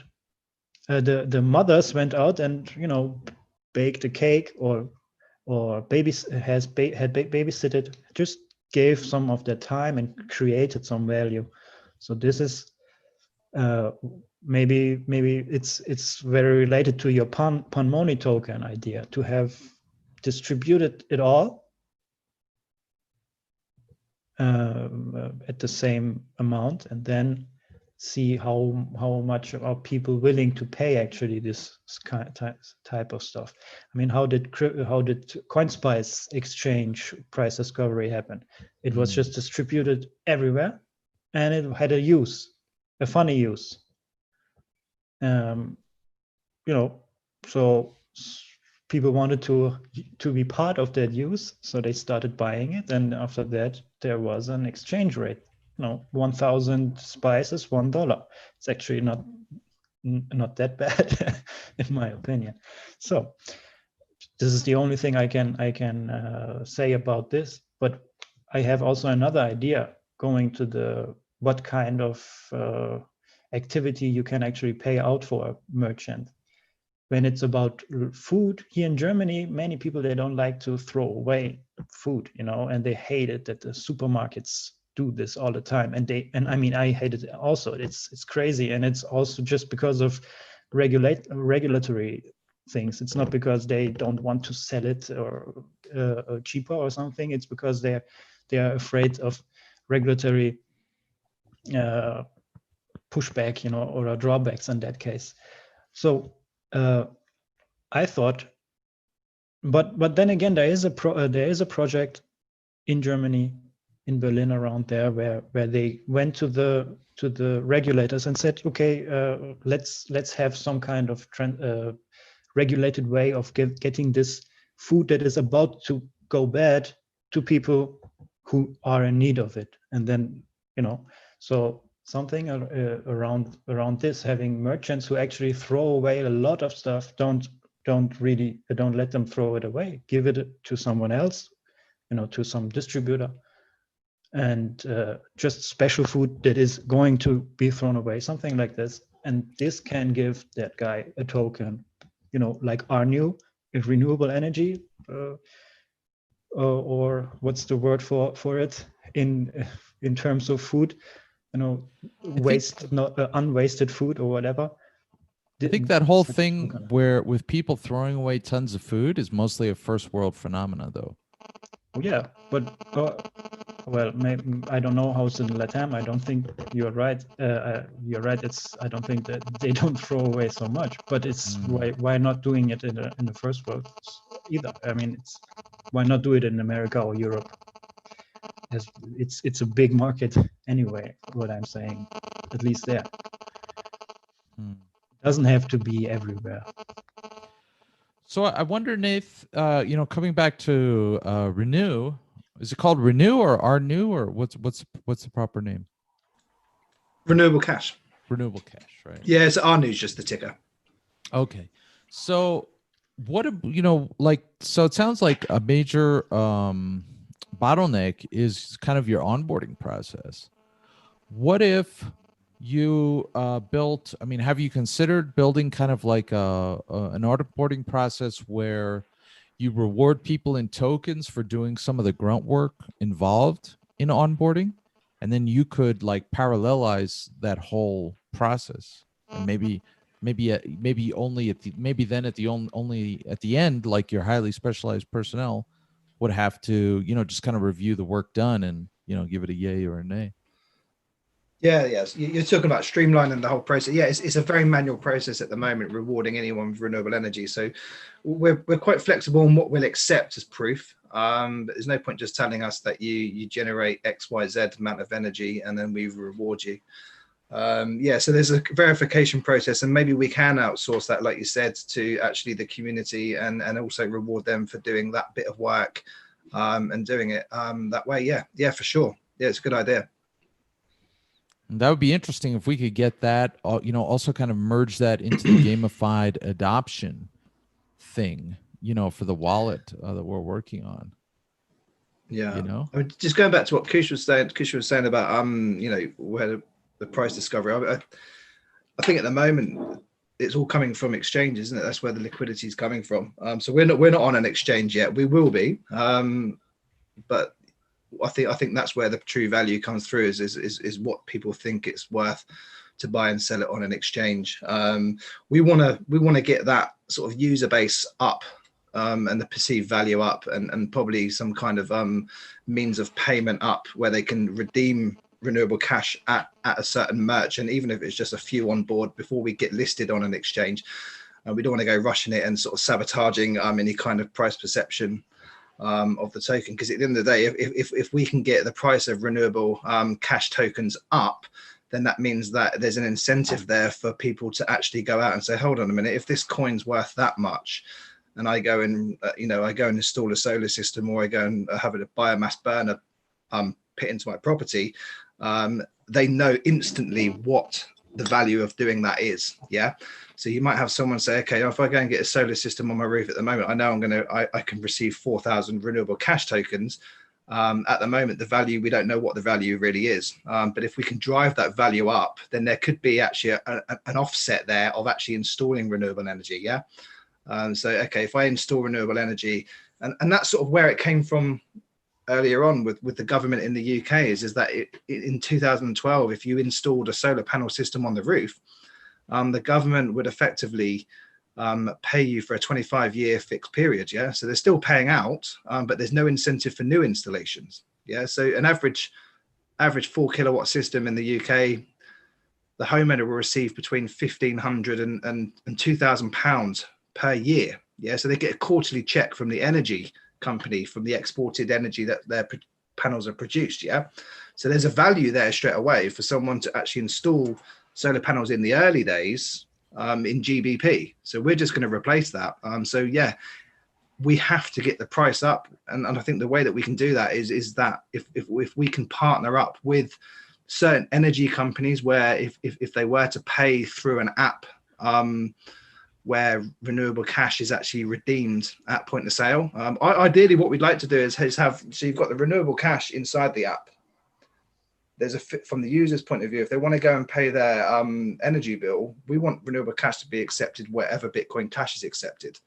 the mothers went out and baked a cake or babysitted, just gave some of their time and created some value. So this is maybe it's very related to your pan money token idea, to have distributed it all at the same amount, and then see how much are people willing to pay actually this type of stuff. I mean, how did CoinSpice exchange price discovery happen? It was just distributed everywhere, and it had a funny use. So people wanted to be part of that use, so they started buying it, and after that there was an exchange rate. 1,000 spices, $1. It's actually not that bad in my opinion. So this is the only thing I can say about this. But I have also another idea going to what kind of activity you can actually pay out for a merchant. When it's about food here in Germany, many people, they don't like to throw away food, and they hate it that the supermarkets do this all the time. And I mean, I hate it also. It's crazy, and it's also just because of regulatory things. It's not because they don't want to sell it or cheaper or something. It's because they are afraid of regulatory pushback, or drawbacks in that case. So I thought, but then again, there is a project in Germany, in Berlin, around there, where they went to the regulators and said, okay, let's have some kind of regulated way of getting this food that is about to go bad to people who are in need of it. And then, so something around this, having merchants who actually throw away a lot of stuff, don't let them throw it away, give it to someone else, to some distributor, and just special food that is going to be thrown away, something like this. And this can give that guy a token, like RNEW, renewable energy, or what's the word for it in terms of food, unwasted food or whatever. I think that whole thing where with people throwing away tons of food is mostly a first world phenomena, though. Yeah, but well, maybe, I don't know how it's in Latam. I don't think you're right. You're right. I don't think that they don't throw away so much, but it's why not doing it in the first world either? I mean, why not do it in America or Europe? It's a big market anyway. What I'm saying, at least there. Doesn't have to be everywhere. So I wonder, Nath, coming back to RNEW, is it called RNEW or RNEW, or what's the proper name? Renewable cash. Renewable cash, right? Yeah, it's RNEW, just the ticker. Okay. So what, so it sounds like a major bottleneck is kind of your onboarding process. What if you built, have you considered building kind of like an onboarding process where you reward people in tokens for doing some of the grunt work involved in onboarding, and then you could like parallelize that whole process, and maybe only at the end, like your highly specialized personnel would have to, just kind of review the work done and, give it a yay or a nay. Yeah, yes. You're talking about streamlining the whole process. Yeah, it's a very manual process at the moment, rewarding anyone with renewable energy. So we're quite flexible on what we'll accept as proof. But there's no point just telling us that you generate XYZ amount of energy and then we reward you. So there's a verification process, and maybe we can outsource that, like you said, to actually the community and also reward them for doing that bit of work and doing it that way. Yeah, for sure. Yeah, it's a good idea. That would be interesting if we could get that, also kind of merge that into the gamified adoption thing, for the wallet that we're working on. Yeah. I mean, just going back to what Kush was saying about, where the price discovery, I think at the moment it's all coming from exchanges, isn't it? That's where the liquidity is coming from. So we're not on an exchange yet. We will be, but I think that's where the true value comes through is what people think it's worth to buy and sell it on an exchange. We want to get that sort of user base up and the perceived value up, and probably some kind of means of payment up where they can redeem renewable cash at a certain merchant, even if it's just a few on board before we get listed on an exchange. We don't want to go rushing it and sort of sabotaging any kind of price perception of the token, because at the end of the day, if we can get the price of renewable cash tokens up, then that means that there's an incentive there for people to actually go out and say, hold on a minute, if this coin's worth that much, and I go and I go and install a solar system, or I go and have a biomass burner put into my property, they know instantly what the value of doing that is. Yeah. So you might have someone say, okay, if I go and get a solar system on my roof at the moment, I know I can receive 4,000 renewable cash tokens. At the moment, the value, we don't know what the value really is. But if we can drive that value up, then there could be actually an offset there of actually installing renewable energy. Yeah. So, okay, if I install renewable energy, and that's sort of where it came from earlier on with the government in the UK is that in 2012, if you installed a solar panel system on the roof, the government would effectively pay you for a 25-year fixed period. Yeah, so they're still paying out, but there's no incentive for new installations. Yeah, so an average 4 kilowatt system in the UK, the homeowner will receive between £1,500 and £2,000 per year. Yeah, so they get a quarterly check from the energy company from the exported energy that their panels are produced. Yeah, so there's a value there straight away for someone to actually install solar panels in the early days in GBP. So we're just going to replace that. So yeah, we have to get the price up, and I think the way that we can do that is that if we can partner up with certain energy companies, where if they were to pay through an app where renewable cash is actually redeemed at point of sale. Ideally, what we'd like to do is have, so you've got the renewable cash inside the app. There's from the user's point of view, if they want to go and pay their energy bill, we want renewable cash to be accepted wherever Bitcoin Cash is accepted.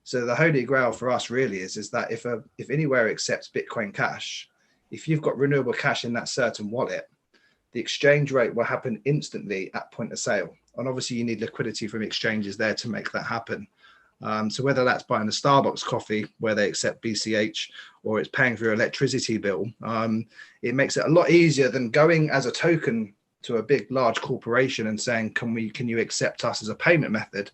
So the holy grail for us really is that if anywhere accepts Bitcoin Cash, if you've got renewable cash in that certain wallet, the exchange rate will happen instantly at point of sale. And obviously you need liquidity from exchanges there to make that happen. So whether that's buying a Starbucks coffee where they accept BCH, or it's paying for your electricity bill, it makes it a lot easier than going as a token to a big, large corporation and saying, can you accept us as a payment method?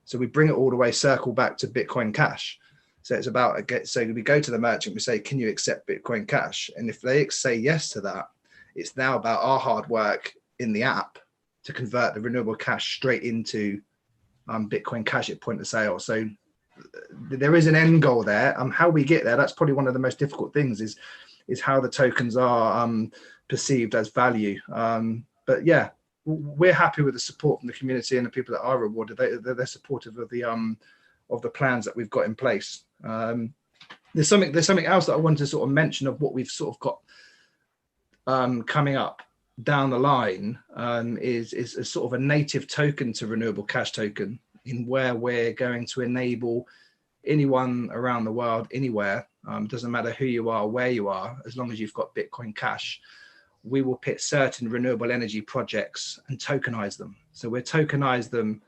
So we bring it all the way, circle back to Bitcoin Cash. So it's about, so we go to the merchant, we say, can you accept Bitcoin Cash? And if they say yes to that, it's now about our hard work in the app to convert the renewable cash straight into Bitcoin Cash at point of sale. So there is an end goal there. How we get there, that's probably one of the most difficult things is how the tokens are perceived as value. But yeah, we're happy with the support from the community and the people that are rewarded. They're supportive of the plans that we've got in place. There's something else that I wanted to sort of mention of what we've sort of got coming up down the line, is a sort of a native token to renewable cash token, in where we're going to enable anyone around the world, anywhere, doesn't matter who you are, where you are, as long as you've got Bitcoin Cash, we will pick certain renewable energy projects and tokenize them. So we'll tokenize them.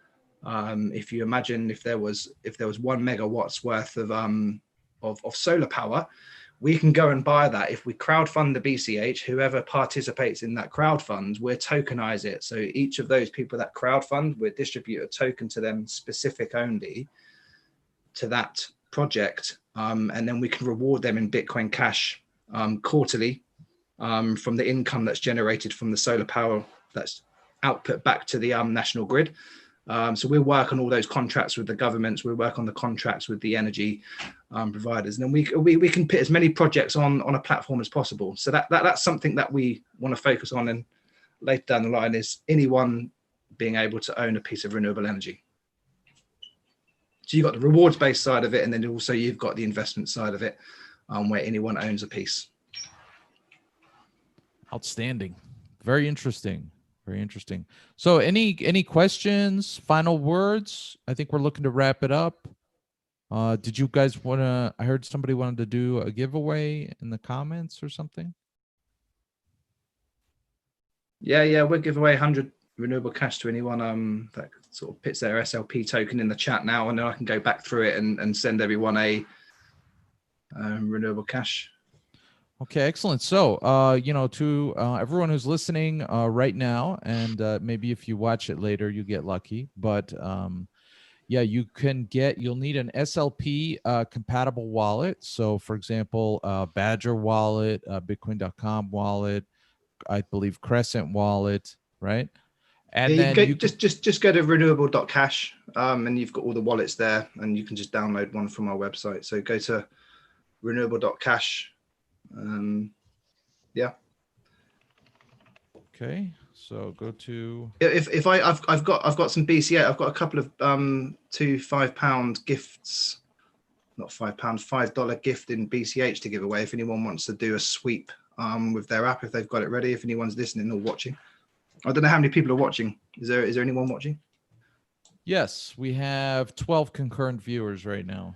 If you imagine if there was 1 megawatts worth of solar power, we can go and buy that. If we crowdfund the BCH, whoever participates in that crowdfund, we'll tokenize it. So each of those people that crowdfund, we'll distribute a token to them specific only to that project. And then we can reward them in Bitcoin Cash quarterly from the income that's generated from the solar power that's output back to the national grid. So we'll work on all those contracts with the governments. We'll work on the contracts with the energy providers, and then we can put as many projects on a platform as possible. So that's something that we want to focus on, and later down the line is anyone being able to own a piece of renewable energy. So you've got the rewards-based side of it, and then also you've got the investment side of it, where anyone owns a piece. Outstanding. Very interesting. Very interesting. So any questions, final words? I think we're looking to wrap it up. Did you guys want to, I heard somebody wanted to do a giveaway in the comments or something. Yeah, we'll give away 100 renewable cash to anyone that sort of puts their SLP token in the chat now, and then I can go back through it and send everyone a renewable cash. Okay, excellent. So, to everyone who's listening right now, and maybe if you watch it later, you get lucky. But yeah, you'll need an SLP compatible wallet. So, for example, Badger wallet, Bitcoin.com wallet, I believe Crescent wallet, right? And yeah, then you can just go to renewable.cash, and you've got all the wallets there, and you can just download one from our website. So go to renewable.cash. Yeah. Okay, so go to. If I've got some BCH. I've got a couple of two £5 gifts, not £5, $5 gift in BCH to give away. If anyone wants to do a sweep with their app, if they've got it ready, if anyone's listening or watching. I don't know how many people are watching. Is there anyone watching? Yes, we have 12 concurrent viewers right now.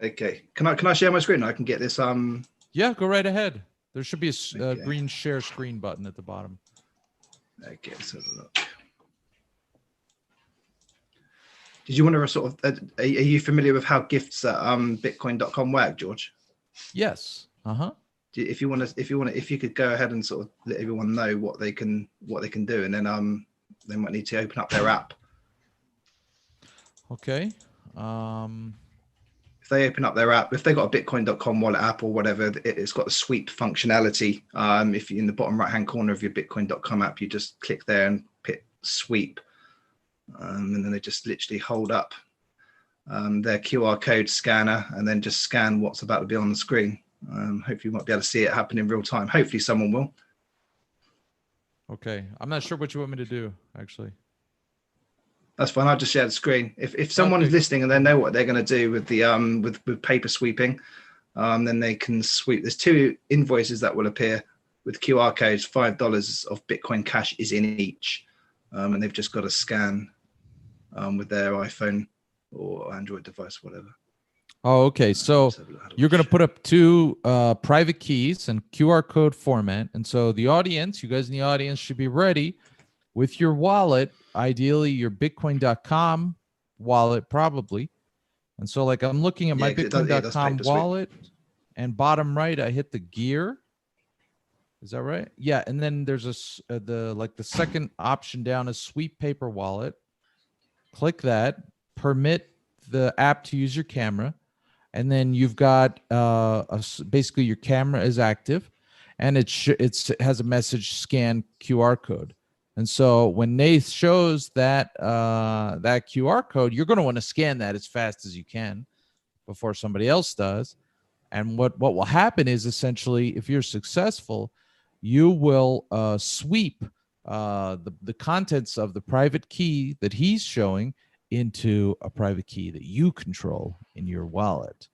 Okay. Can I share my screen? I can get this. Yeah, go right ahead. There should be a Okay. green share screen button at the bottom. Okay, let's have a look. Did you want to sort of? Are you familiar with how gifts at Bitcoin.com work, George? Yes. If you could go ahead and sort of let everyone know what they can do, and then they might need to open up their app. Okay. If they open up their app, if they got a Bitcoin.com wallet app or whatever, it's got a sweep functionality. If you're in the bottom right-hand corner of your Bitcoin.com app, you just click there and pick sweep. And then they just literally hold up their QR code scanner and then just scan what's about to be on the screen. Hopefully you might be able to see it happen in real time. Hopefully someone will. Okay. I'm not sure what you want me to do, actually. That's fine. I'll just share the screen. If someone is listening and they know what they're going to do with the with paper sweeping, then they can sweep. There's 2 invoices that will appear with QR codes. $5 of Bitcoin Cash is in each, and they've just got to scan with their iPhone or Android device, whatever. Oh, okay. So you're going to put up 2 private keys in QR code format. And so the audience, you guys in the audience should be ready with your wallet, ideally your Bitcoin.com wallet, probably. And so like I'm looking at my Bitcoin.com wallet, and bottom right, I hit the gear. Is that right? Yeah. And then there's the second option down is sweep paper wallet. Click that, permit the app to use your camera. And then you've got basically your camera is active, and it has a message scan QR code. And so when Nath shows that that QR code, you're going to want to scan that as fast as you can before somebody else does. And what will happen is essentially, if you're successful, you will sweep the contents of the private key that he's showing into a private key that you control in your wallet.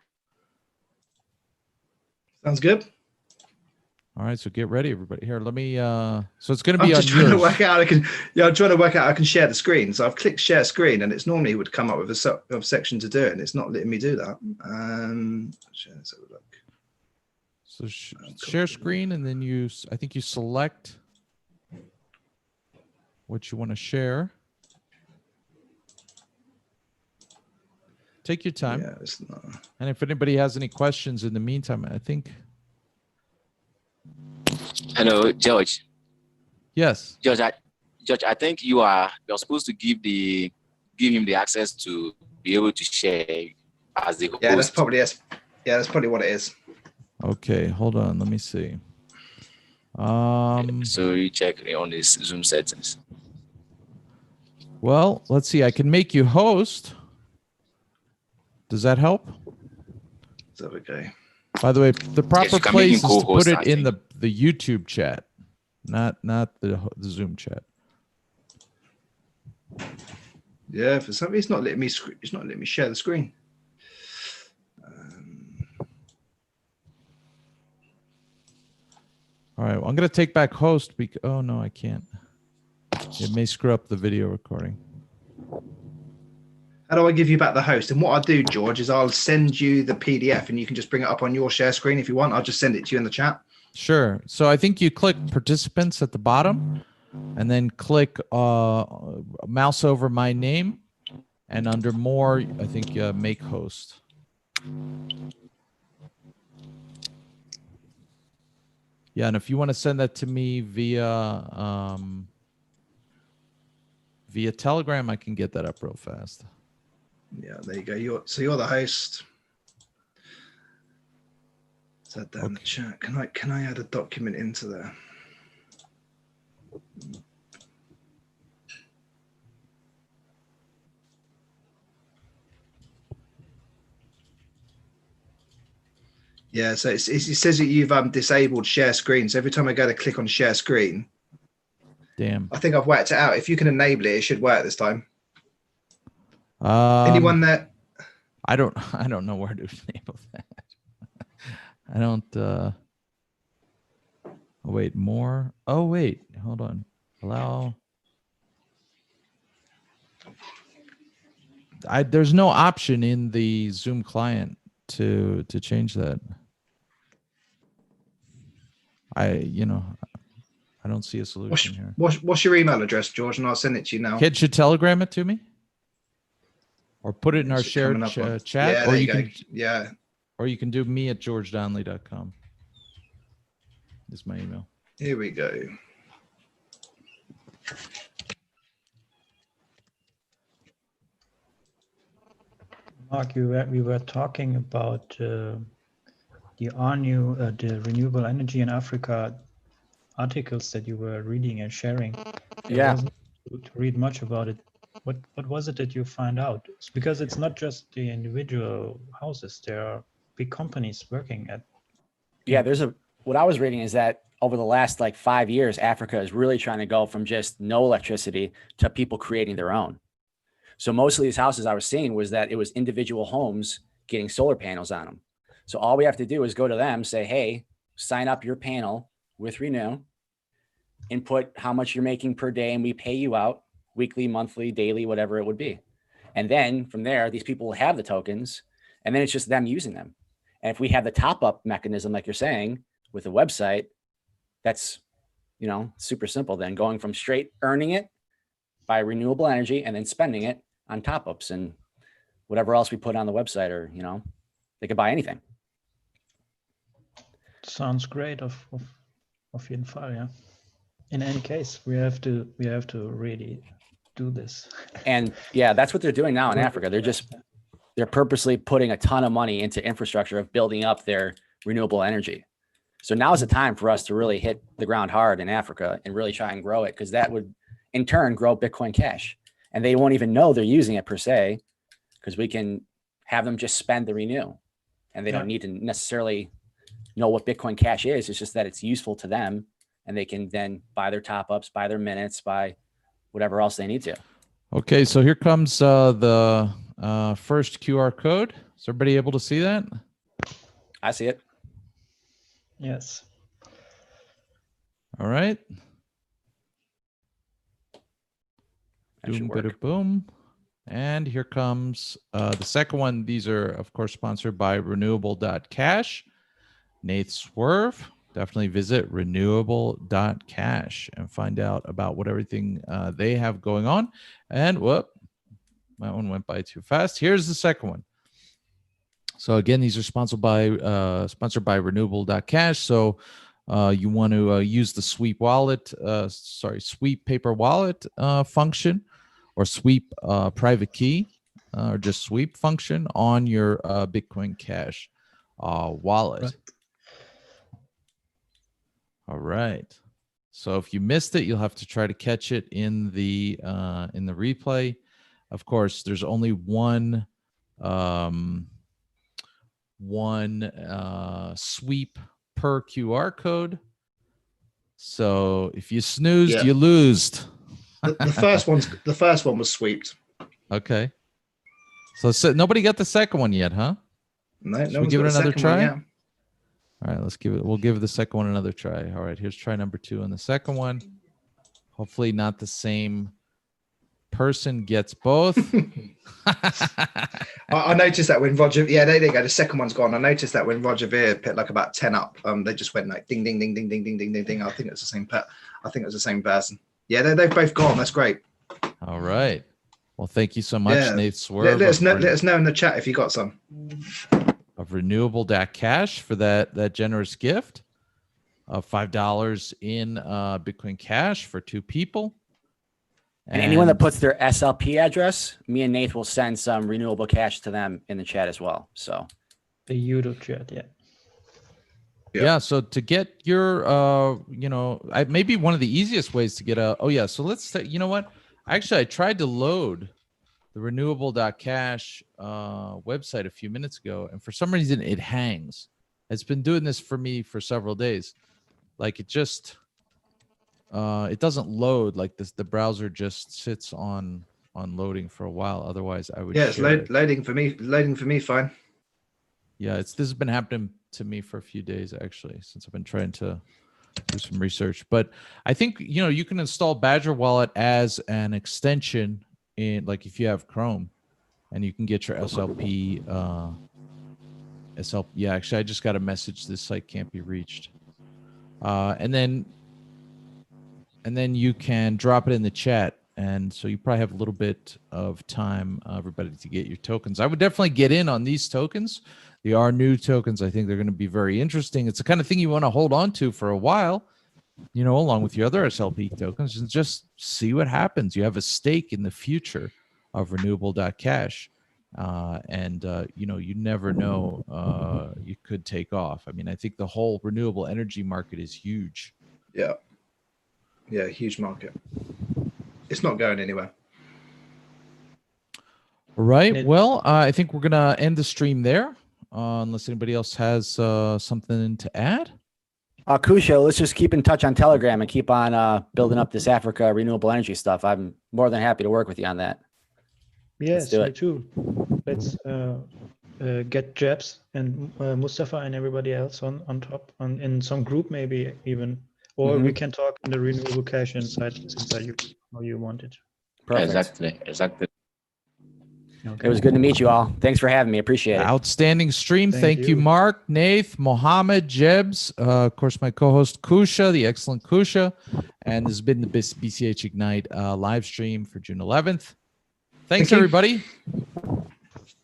Sounds good. All right, so get ready, everybody. Here, let me. So it's going to be I'm on just trying yours. to work out. I'm trying to work out. I can share the screen. So I've clicked share screen, and it's normally would come up with a section to do it, and it's not letting me do that. Let's have a look. So share screen, and then I think you select what you want to share. Take your time. Yeah, it's not. And if anybody has any questions in the meantime, I think. Hello, George. Yes. George, I think you're supposed to give him the access to be able to share as the host. Yeah, that's probably it. Yeah, that's probably what it is. Okay, hold on. Let me see. So you check on this Zoom settings. Well, let's see. I can make you host. Does that help? So okay. By the way, the proper place is to put it in the YouTube chat, not the Zoom chat. Yeah, for some reason it's not letting me. It's not letting me share the screen. All right, well, I'm going to take back host because, oh no, I can't. It may screw up the video recording. How do I give you back the host? And what I'll do, George, is I'll send you the PDF and you can just bring it up on your share screen if you want. I'll just send it to you in the chat. Sure. So I think you click participants at the bottom and then click mouse over my name, and under more, I think make host. Yeah, and if you want to send that to me via Telegram, I can get that up real fast. Yeah, there you go. You're the host. Is that down the chat? Can I add a document into there? Yeah, so it says that you've disabled share screen. So every time I go to click on share screen, Damn. I think I've worked it out. If you can enable it, it should work this time. Um, Anyone that I don't know where to enable that. I don't. Oh, wait, more. Oh, wait, hold on. Allow. There's no option in the Zoom client to change that. I don't see a solution here. what's your email address, George, and I'll send it to you now. Kid should telegram it to me, or put it in our It's shared coming up on- chat, Yeah, or there you go. can, Yeah, or you can do me at georgedonley.com. Is my email. here we go. Mark, we were talking about the RNEW, the renewable energy in Africa articles that you were reading and sharing. Yeah. Wasn't to read much about it. What was it that you find out? It's because it's not just the individual houses. There are big companies working at. Yeah, what I was reading is that over the last like 5 years, Africa is really trying to go from just no electricity to people creating their own. So most of these houses I was seeing was that it was individual homes getting solar panels on them. So all we have to do is go to them, say, hey, sign up your panel with RNEW, input how much you're making per day, and we pay you out weekly, monthly, daily, whatever it would be. And then from there, these people will have the tokens, and then it's just them using them. And if we have the top-up mechanism, like you're saying, with a website, that's, super simple then, going from straight earning it by renewable energy and then spending it on top-ups and whatever else we put on the website, or, they could buy anything. Sounds great. Auf jeden Fall, yeah. In any case, we have to really do this. And yeah, that's what they're doing now in Africa. They're purposely putting a ton of money into infrastructure of building up their renewable energy. So now is the time for us to really hit the ground hard in Africa and really try and grow it, because that would in turn grow Bitcoin Cash. And they won't even know they're using it per se, because we can have them just spend the RNEW, and they don't need to necessarily know what Bitcoin Cash is. It's just that it's useful to them, and they can then buy their top-ups, buy their minutes, buy whatever else they need to. Okay, so here comes the first QR code. Is everybody able to see that? I see it. Yes. All right. That should Boom, work. bada, boom. And here comes the second one. These are, of course, sponsored by renewable.cash. Nate Swerve. Definitely visit renewable.cash and find out about what everything they have going on. And whoop, that one went by too fast. Here's the second one. So again, these are sponsored by renewable.cash. So you want to use the sweep paper wallet function, or sweep private key, or just sweep function on your Bitcoin Cash wallet. Right. All right. So if you missed it, you'll have to try to catch it in the replay. Of course, there's only one sweep per QR code. So if you snoozed, Yeah. you losed. The first one was sweeped. Okay. So nobody got the second one yet, huh? No, Should no we one's give got it the another second one try? yet. All right, we'll give the second one another try. All right, here's try number 2 on the second one. Hopefully not the same person gets both. I noticed that when Roger, there you go. The second one's gone. I noticed that when Roger Ver put like about 10 up, they just went like ding, ding, ding, ding, ding, ding, ding, ding, ding. I think it's the same person. Yeah, they've both gone. That's great. All right. Well, thank you so much, Nate Swerve. Let us know in the chat if you got some. Of renewable.cash for that generous gift of $5 in Bitcoin Cash for 2 people. And anyone that puts their SLP address, me and Nate will send some renewable cash to them in the chat as well. So The YouTube chat, yeah. Yeah. So to get your, maybe one of the easiest ways to get so let's say, you know what? Actually, I tried to load the renewable.cash website a few minutes ago, and for some reason it hangs. It's been doing this for me for several days. Like it just, it doesn't load like this. The browser just sits on loading for a while. Otherwise, I would. Yeah, it's share it. loading for me. Loading for me, fine. Yeah, this has been happening to me for a few days actually, since I've been trying to do some research. But I think you can install Badger Wallet as an extension in, like, if you have Chrome, and you can get your SLP. Yeah, actually, I just got a message. This site can't be reached. And then you can drop it in the chat. And so you probably have a little bit of time, everybody, to get your tokens. I would definitely get in on these tokens. The RNEW tokens, I think they're going to be very interesting. It's the kind of thing you want to hold on to for a while, along with your other SLP tokens, and just see what happens. You have a stake in the future of renewable.cash. You never know. You could take off. I mean, I think the whole renewable energy market is huge. Yeah, huge market. It's not going anywhere. All right. Well, I think we're gonna end the stream there, unless anybody else has something to add. Kusha, let's just keep in touch on Telegram and keep on building up this Africa renewable energy stuff. I'm more than happy to work with you on that. Yes, me too. Let's get Jebs and Mustafa and everybody else on top in some group, maybe even, or we can talk in the renewable cash inside how you want it. Perfect. Exactly. Okay. It was good to meet you all. Thanks for having me. Appreciate it. Outstanding stream. Thank you, Mark, Nath, Mohammed, Jebs, of course, my co-host Kusha, the excellent Kusha, and this has been the BCH Ignite live stream for June 11th. Thanks, everybody.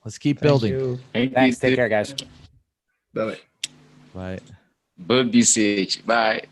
Let's keep building. Thanks. Take care, guys. Bye. Bye. Good BCH. Bye.